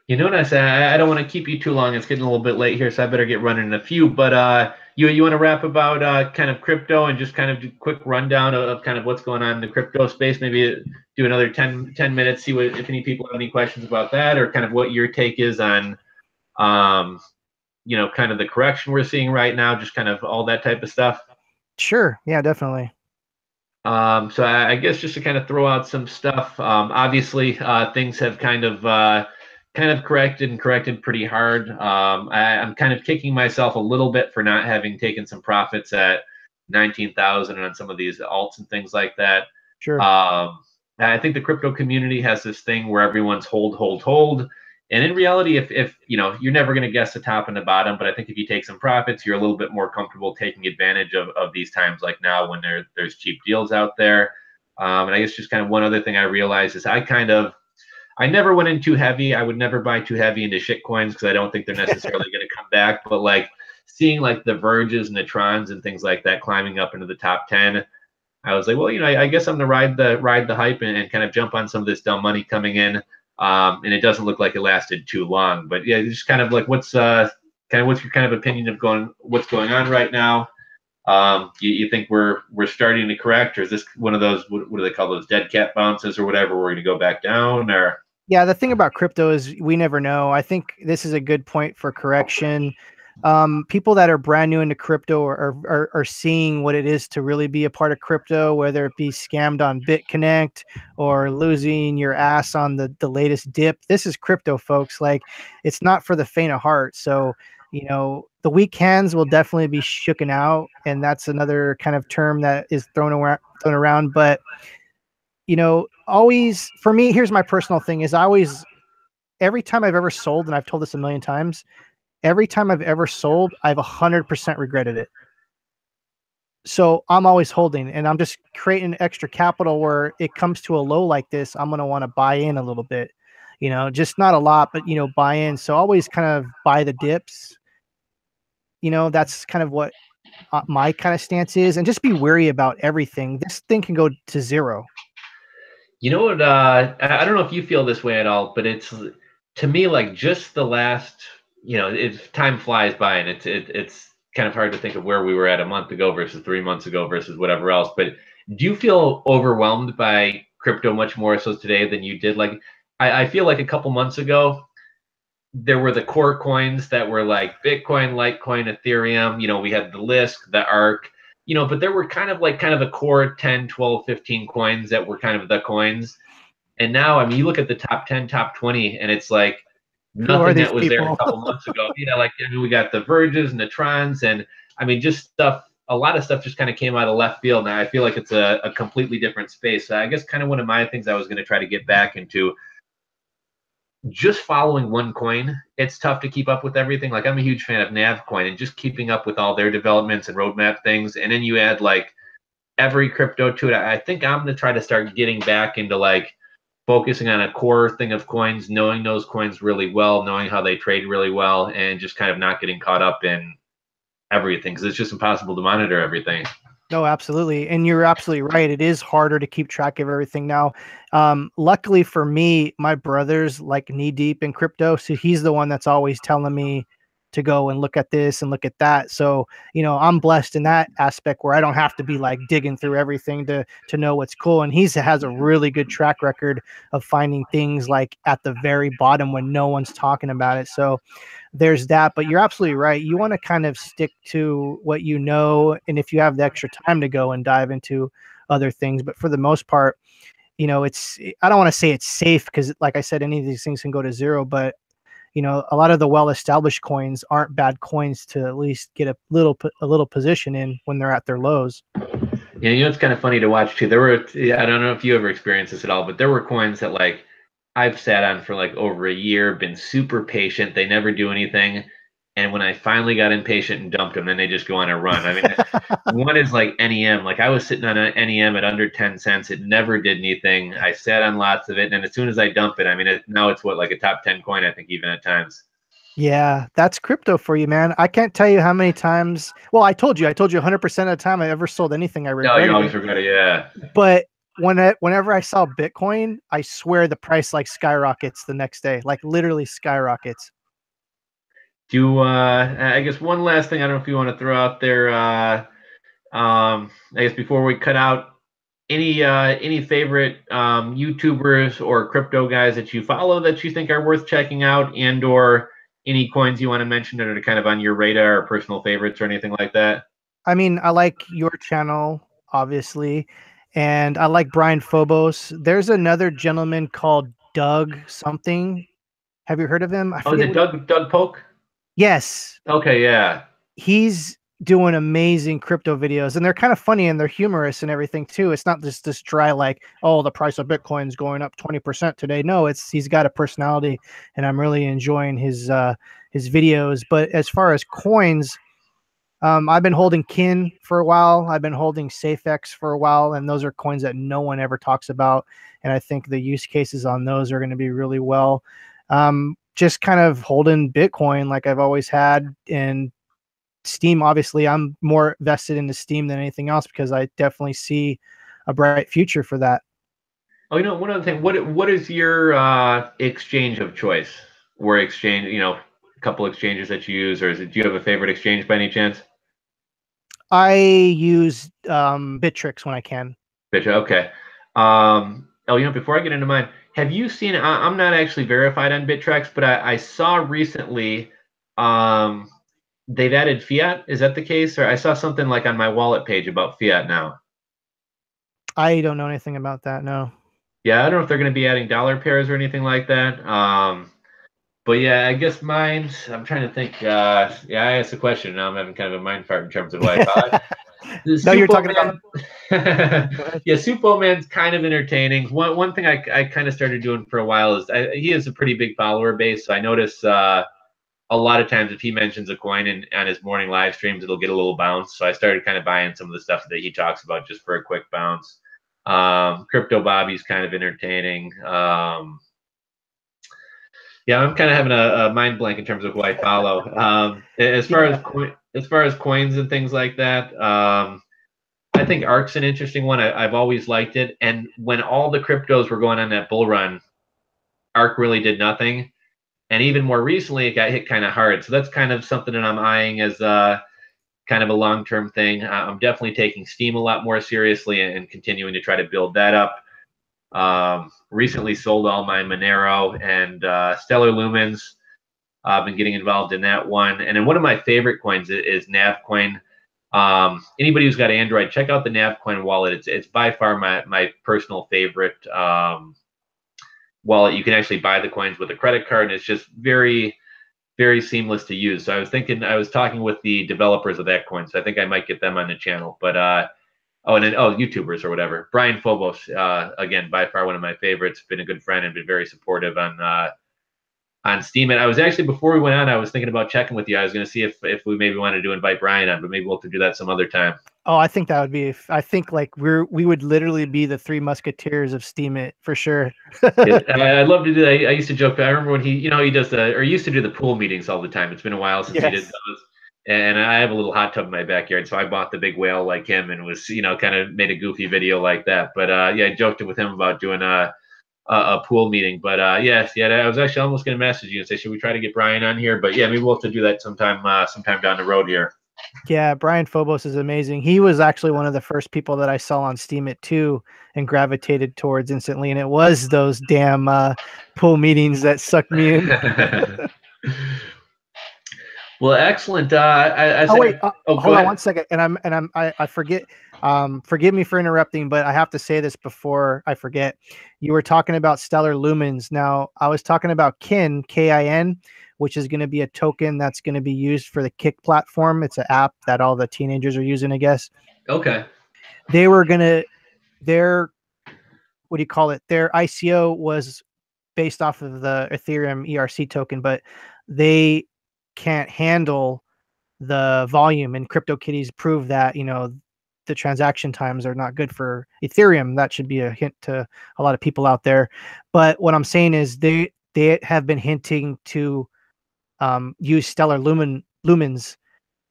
You know what I said? I don't want to keep you too long. It's getting a little bit late here, so I better get running in a few. But you want to wrap about kind of crypto and just kind of do a quick rundown of kind of what's going on in the crypto space? Maybe do another 10 minutes, see what if any people have any questions about that, or kind of what your take is on um, kind of the correction we're seeing right now, just kind of all that type of stuff. Sure, yeah, definitely. So I guess just to kind of throw out some stuff. Obviously, things have kind of corrected pretty hard. I'm kind of kicking myself a little bit for not having taken some profits at 19,000 on some of these alts and things like that. Sure. I think the crypto community has this thing where everyone's hold, hold, hold. And in reality, if you're never going to guess the top and the bottom, but I think if you take some profits, you're a little bit more comfortable taking advantage of these times like now when there's cheap deals out there. And I guess just kind of one other thing I realized is I never went in too heavy. I would never buy too heavy into shit coins because I don't think they're necessarily going to come back. But like seeing like the Verges and the Trons and things like that climbing up into the top 10, I was like, well, I guess I'm gonna ride the hype and kind of jump on some of this dumb money coming in. And it doesn't look like it lasted too long. But yeah, just kind of like what's your kind of opinion of what's going on right now? You think we're starting to correct, or is this one of those what do they call those dead cat bounces or whatever? We're going to go back down, or Yeah, the thing about crypto is we never know. I think this is a good point for correction. People that are brand new into crypto are seeing what it is to really be a part of crypto, whether it be scammed on BitConnect or losing your ass on the latest dip. This is crypto, folks. Like, it's not for the faint of heart. So, the weak hands will definitely be shooken out, and that's another kind of term that is thrown around. But always for me, here's my personal thing: is I always every time I've ever sold, and I've told this a million times, every time I've ever sold, I've 100% regretted it. So I'm always holding, and I'm just creating extra capital where it comes to a low like this. I'm going to want to buy in a little bit, just not a lot, but, buy in. So always kind of buy the dips. That's kind of what my kind of stance is, and just be wary about everything. This thing can go to zero. You know what? I don't know if you feel this way at all, but it's to me like just the last. Time flies by, and it's kind of hard to think of where we were at a month ago versus 3 months ago versus whatever else. But do you feel overwhelmed by crypto much more so today than you did? Like, I feel like a couple months ago there were the core coins that were like Bitcoin, Litecoin, Ethereum. We had the Lisk, the Arc, but there were kind of the core 10, 12, 15 coins that were kind of the coins. And now, I mean, you look at the top 10, top 20, and it's like Who are nothing these that was there a people? couple months ago. We got the Verges and the Trons, and I mean, just stuff, a lot of stuff just kind of came out of left field. Now I feel like it's a completely different space. So I guess kind of one of my things I was going to try to get back into just following one coin. It's tough to keep up with everything. Like, I'm a huge fan of Navcoin and just keeping up with all their developments and roadmap things. And then you add like every crypto to it. I think I'm going to try to start getting back into like focusing on a core thing of coins, knowing those coins really well, knowing how they trade really well, and just kind of not getting caught up in everything because it's just impossible to monitor everything. No, absolutely. And you're absolutely right. It is harder to keep track of everything now. Luckily for me, my brother's like knee deep in crypto. So he's the one that's always telling me to go and look at this and look at that. So, I'm blessed in that aspect where I don't have to be like digging through everything to know what's cool. And has a really good track record of finding things like at the very bottom when no one's talking about it. So there's that. But you're absolutely right. You want to kind of stick to what you know, and if you have the extra time to go and dive into other things. But for the most part, I don't want to say it's safe because, like I said, any of these things can go to zero. But a lot of the well-established coins aren't bad coins to at least get a little position in when they're at their lows. Yeah, it's kind of funny to watch too. There were, I don't know if you ever experienced this at all, but there were coins that like I've sat on for like over a year, been super patient. They never do anything. And when I finally got impatient and dumped them, then they just go on a run. I mean, one is like NEM. Like, I was sitting on an NEM at under 10 cents. It never did anything. I sat on lots of it. And as soon as I dump it, I mean, now it's what, like a top 10 coin, I think, even at times. Yeah, that's crypto for you, man. I can't tell you how many times. Well, I told you 100% of the time I ever sold anything, I No, you regretted always it. regret it. Yeah. But whenever I saw Bitcoin, I swear the price like skyrockets the next day, like literally skyrockets. I guess one last thing I don't know if you want to throw out there. I guess before we cut out, any favorite YouTubers or crypto guys that you follow that you think are worth checking out, and or any coins you want to mention that are kind of on your radar or personal favorites or anything like that? I mean, I like your channel, obviously, and I like Brian Phobos. There's another gentleman called Doug something. Have you heard of him? I Oh, is forget it what. Doug Polk? Yes, Okay, yeah. he's doing amazing crypto videos, and they're kind of funny and they're humorous and everything too. It's not just this dry like, oh, the price of Bitcoin's going up 20% today. No, he's got a personality, and I'm really enjoying his videos. But as far as coins, I've been holding Kin for a while. I've been holding SafeX for a while, and those are coins that no one ever talks about. And I think the use cases on those are going to be really well. Just kind of holding Bitcoin like I've always had. And Steam, obviously, I'm more vested into Steam than anything else because I definitely see a bright future for that. Oh, one other thing. What is your exchange of choice? Where exchange, a couple exchanges that you use, or do you have a favorite exchange by any chance? I use Bittrex when I can. Bitch, okay. Before I get into mine, have you seen? I'm not actually verified on Bittrex, but I saw recently. Um, they've added fiat. Is that the case? Or I saw something like on my wallet page about fiat now. I don't know anything about that. No. Yeah, I don't know if they're going to be adding dollar pairs or anything like that. But yeah, I guess mine. I'm trying to think. Yeah, I asked the question. Now I'm having kind of a mind fart in terms of what I thought. The No, you're Supo talking about. Man. Go ahead. Yeah, Supo Man's kind of entertaining. One thing I kind of started doing for a while is he has a pretty big follower base. So I notice a lot of times if he mentions a coin on his morning live streams, it'll get a little bounce. So I started kind of buying some of the stuff that he talks about just for a quick bounce. Crypto Bobby's kind of entertaining. Yeah, I'm kind of having a mind blank in terms of who I follow. As far Yeah. as as far as coins and things like that, I think Ark's an interesting one. I've always liked it, and when all the cryptos were going on that bull run, Ark really did nothing. And even more recently, it got hit kind of hard. So that's kind of something that I'm eyeing as kind of a long term thing. I'm definitely taking Steam a lot more seriously and continuing to try to build that up. Recently sold all my Monero and Stellar Lumens. I've been getting involved in that one. And then one of my favorite coins is Navcoin. Anybody who's got Android, check out the Navcoin wallet. It's by far my personal favorite wallet. You can actually buy the coins with a credit card, and it's just very seamless to use. So I was talking with the developers of that coin, so I think I might get them on the channel. But YouTubers or whatever. Brian Phobos, again, by far one of my favorites. Been a good friend and been very supportive on Steemit. I was actually before we went on, I was thinking about checking with you. I was going to see if we maybe wanted to invite Brian on, but maybe we'll have to do that some other time. Oh, I think that would be. I think like we would literally be the three musketeers of Steemit for sure. I'd love to do that. I used to joke. I remember when he does or used to do the pool meetings all the time. It's been a while since he did Yes. those. And I have a little hot tub in my backyard, so I bought the big whale like him and was kind of made a goofy video like that. But yeah, I joked with him about doing a pool meeting. But yes, yeah, I was actually almost going to message you and say, should we try to get Brian on here? But yeah, maybe we'll have to do that sometime down the road here. Yeah, Brian Phobos is amazing. He was actually one of the first people that I saw on Steemit too and gravitated towards instantly. And it was those damn pool meetings that sucked me in. Well, excellent. Oh wait, Oh, go hold on ahead. one second. I forget. Forgive me for interrupting, but I have to say this before I forget. You were talking about Stellar Lumens. Now I was talking about Kin, Kin, which is going to be a token that's going to be used for the Kick platform. It's an app that all the teenagers are using, I guess. Okay. They were gonna their what do you call it? Their ICO was based off of the Ethereum ERC token, but they can't handle the volume, and CryptoKitties prove that the transaction times are not good for Ethereum. That should be a hint to a lot of people out there. But what I'm saying is they have been hinting to use Stellar Lumens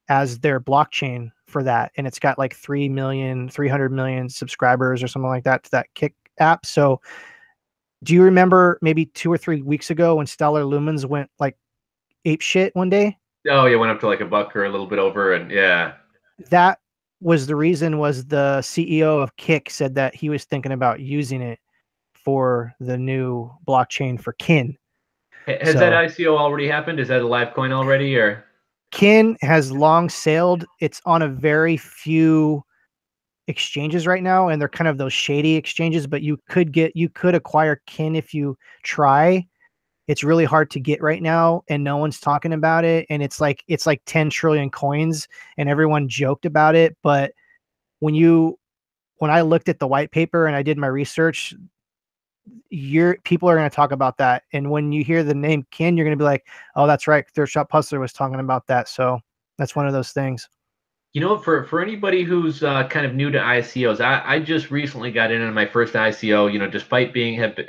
as their blockchain for that, and it's got like 300 million subscribers or something like that to that Kick app. So do you remember maybe 2 or 3 weeks ago when Stellar Lumens went like ape shit one day? Oh, yeah, went up to like a buck or a little bit over, and yeah. That was the reason. Was the CEO of Kick said that he was thinking about using it for the new blockchain for Kin. Has that So ICO already happened? Is that a live coin already, or? Kin has long sailed. It's on a very few exchanges right now, and they're kind of those shady exchanges, but you could acquire Kin if you try. It's really hard to get right now, and no one's talking about it, and it's like 10 trillion coins, and everyone joked about it. But when I looked at the white paper and I did my research, people are going to talk about that. And when you hear the name Kin, you're going to be like, oh, that's right. Third Shot Puzzler was talking about that. So that's one of those things. For anybody who's kind of new to ICOs, I just recently got in on my first ICO. Despite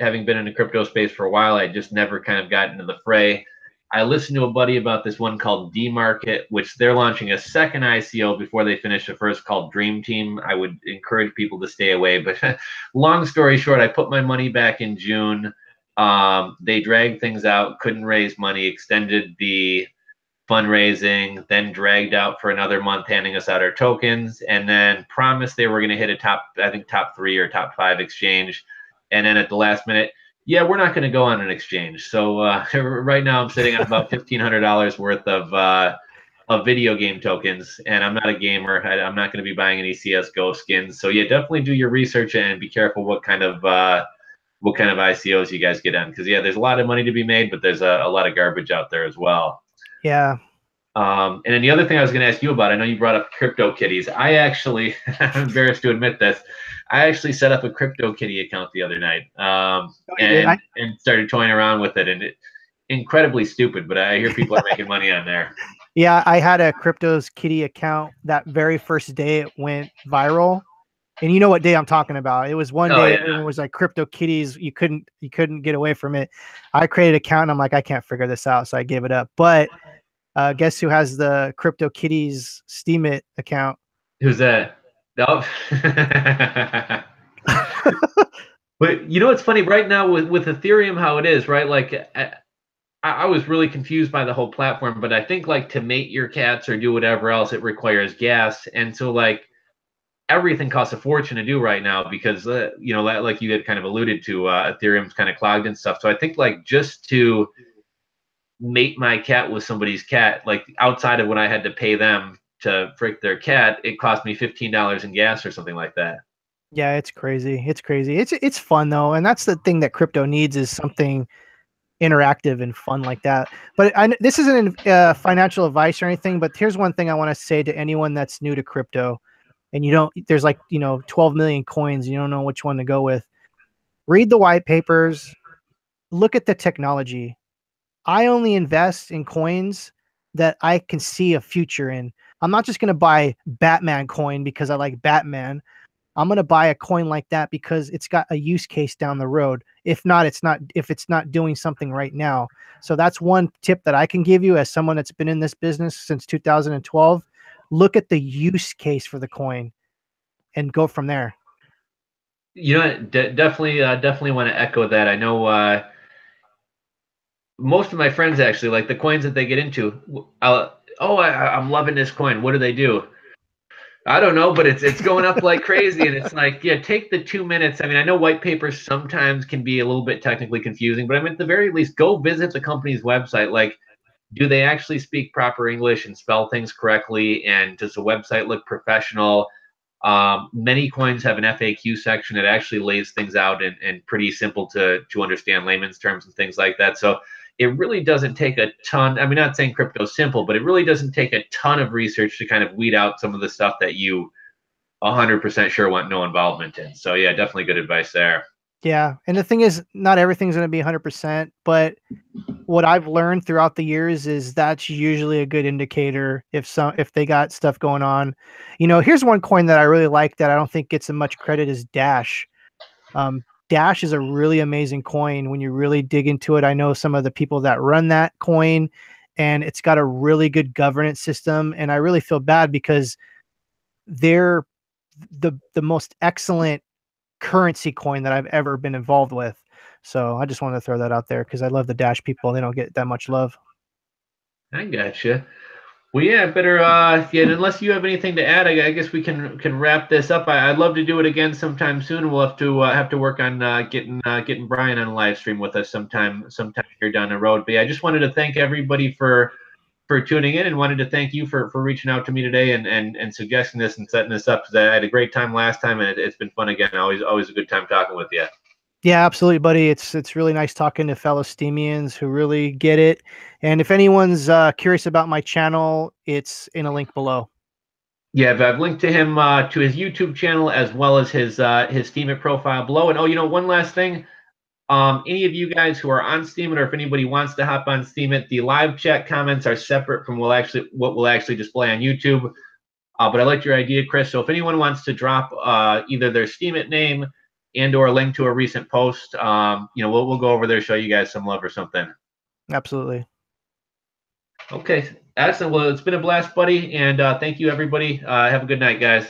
having been in the crypto space for a while, I just never kind of got into the fray. I listened to a buddy about this one called D Market, which they're launching a second ICO before they finish the first called Dream Team. I would encourage people to stay away. But long story short, I put my money back in June. They dragged things out, couldn't raise money, extended the fundraising, then dragged out for another month, handing us out our tokens, and then promised they were going to hit I think top 3 or top 5 exchange. And then at the last minute, yeah, we're not going to go on an exchange. So right now I'm sitting on about $1,500 worth of of video game tokens, and I'm not a gamer. I'm not going to be buying any CS:GO skins. So yeah, definitely do your research and be careful what kind of ICOs you guys get on, because yeah, there's a lot of money to be made, but there's a lot of garbage out there as well. Yeah. And then the other thing I was going to ask you about, I know you brought up crypto kitties. I actually, I'm embarrassed to admit this, I actually set up a crypto kitty account the other night, and started toying around with it, and it incredibly stupid, but I hear people are making money on there. Yeah, I had a Cryptos Kitty account that very first day it went viral. And you know what day I'm talking about. It was one day everyone was like crypto kitties. You couldn't get away from it. I created an account and I'm like, I can't figure this out. So I gave it up. But guess who has the crypto kitties Steemit account? Who's that? No. But you know what's funny right now with Ethereum, how it is, right? Like I was really confused by the whole platform, but I think like to mate your cats or do whatever else, it requires gas. And so like everything costs a fortune to do right now because, you know, like you had kind of alluded to, Ethereum's kind of clogged and stuff. So I think like just to mate my cat with somebody's cat, like outside of what I had to pay them to frick their cat, it cost me $15 in gas or something like that. Yeah, it's crazy. It's crazy. It's fun though, and that's the thing that crypto needs is something interactive and fun like that. But this isn't financial advice or anything. But here's one thing I want to say to anyone that's new to crypto, and you don't. There's like 12 million coins. You don't know which one to go with. Read the white papers. Look at the technology. I only invest in coins that I can see a future in. I'm not just going to buy Batman coin because I like Batman. I'm going to buy a coin like that because it's got a use case down the road. If it's not doing something right now. So that's one tip that I can give you as someone that's been in this business since 2012. Look at the use case for the coin and go from there. You know, definitely want to echo that. I know most of my friends actually like the coins that they get into. I'm loving this coin. What do they do? I don't know, but it's going up like crazy, and it's like, yeah, take the 2 minutes. I mean, I know white papers sometimes can be a little bit technically confusing, but I mean, at the very least, go visit the company's website. Like, do they actually speak proper English and spell things correctly? And does the website look professional? Many coins have an FAQ section that actually lays things out and pretty simple to understand layman's terms and things like that. So it really doesn't take a ton. I mean, not saying crypto's simple, but it really doesn't take a ton of research to kind of weed out some of the stuff that you 100% sure want no involvement in. So yeah, definitely good advice there. Yeah. And the thing is, not everything's going to be 100%, but what I've learned throughout the years is that's usually a good indicator if they got stuff going on. Here's one coin that I really like that I don't think gets as much credit as Dash. Dash is a really amazing coin when you really dig into it. I know some of the people that run that coin, and it's got a really good governance system. And I really feel bad because they're the most excellent currency coin that I've ever been involved with. So I just wanted to throw that out there because I love the Dash people. They don't get that much love. I gotcha. Well, yeah, better. Yeah, unless you have anything to add, I guess we can wrap this up. I'd love to do it again sometime soon. We'll have to work on getting Brian on a live stream with us sometime here down the road. But yeah, I just wanted to thank everybody for tuning in, and wanted to thank you for reaching out to me today and suggesting this and setting this up, because I had a great time last time, and it's been fun again. Always a good time talking with you. Yeah, absolutely, buddy. It's really nice talking to fellow Steemians who really get it. And if anyone's curious about my channel, it's in a link below. Yeah, I've linked to him to his YouTube channel as well as his Steemit profile below. And one last thing. Any of you guys who are on Steemit, or if anybody wants to hop on Steemit, the live chat comments are separate from what we'll actually display on YouTube. But I liked your idea, Chris. So if anyone wants to drop either their Steemit name and/or a link to a recent post, we'll go over there, show you guys some love or something. Absolutely. Okay, excellent. Well, it's been a blast, buddy, and thank you, everybody. Have a good night, guys.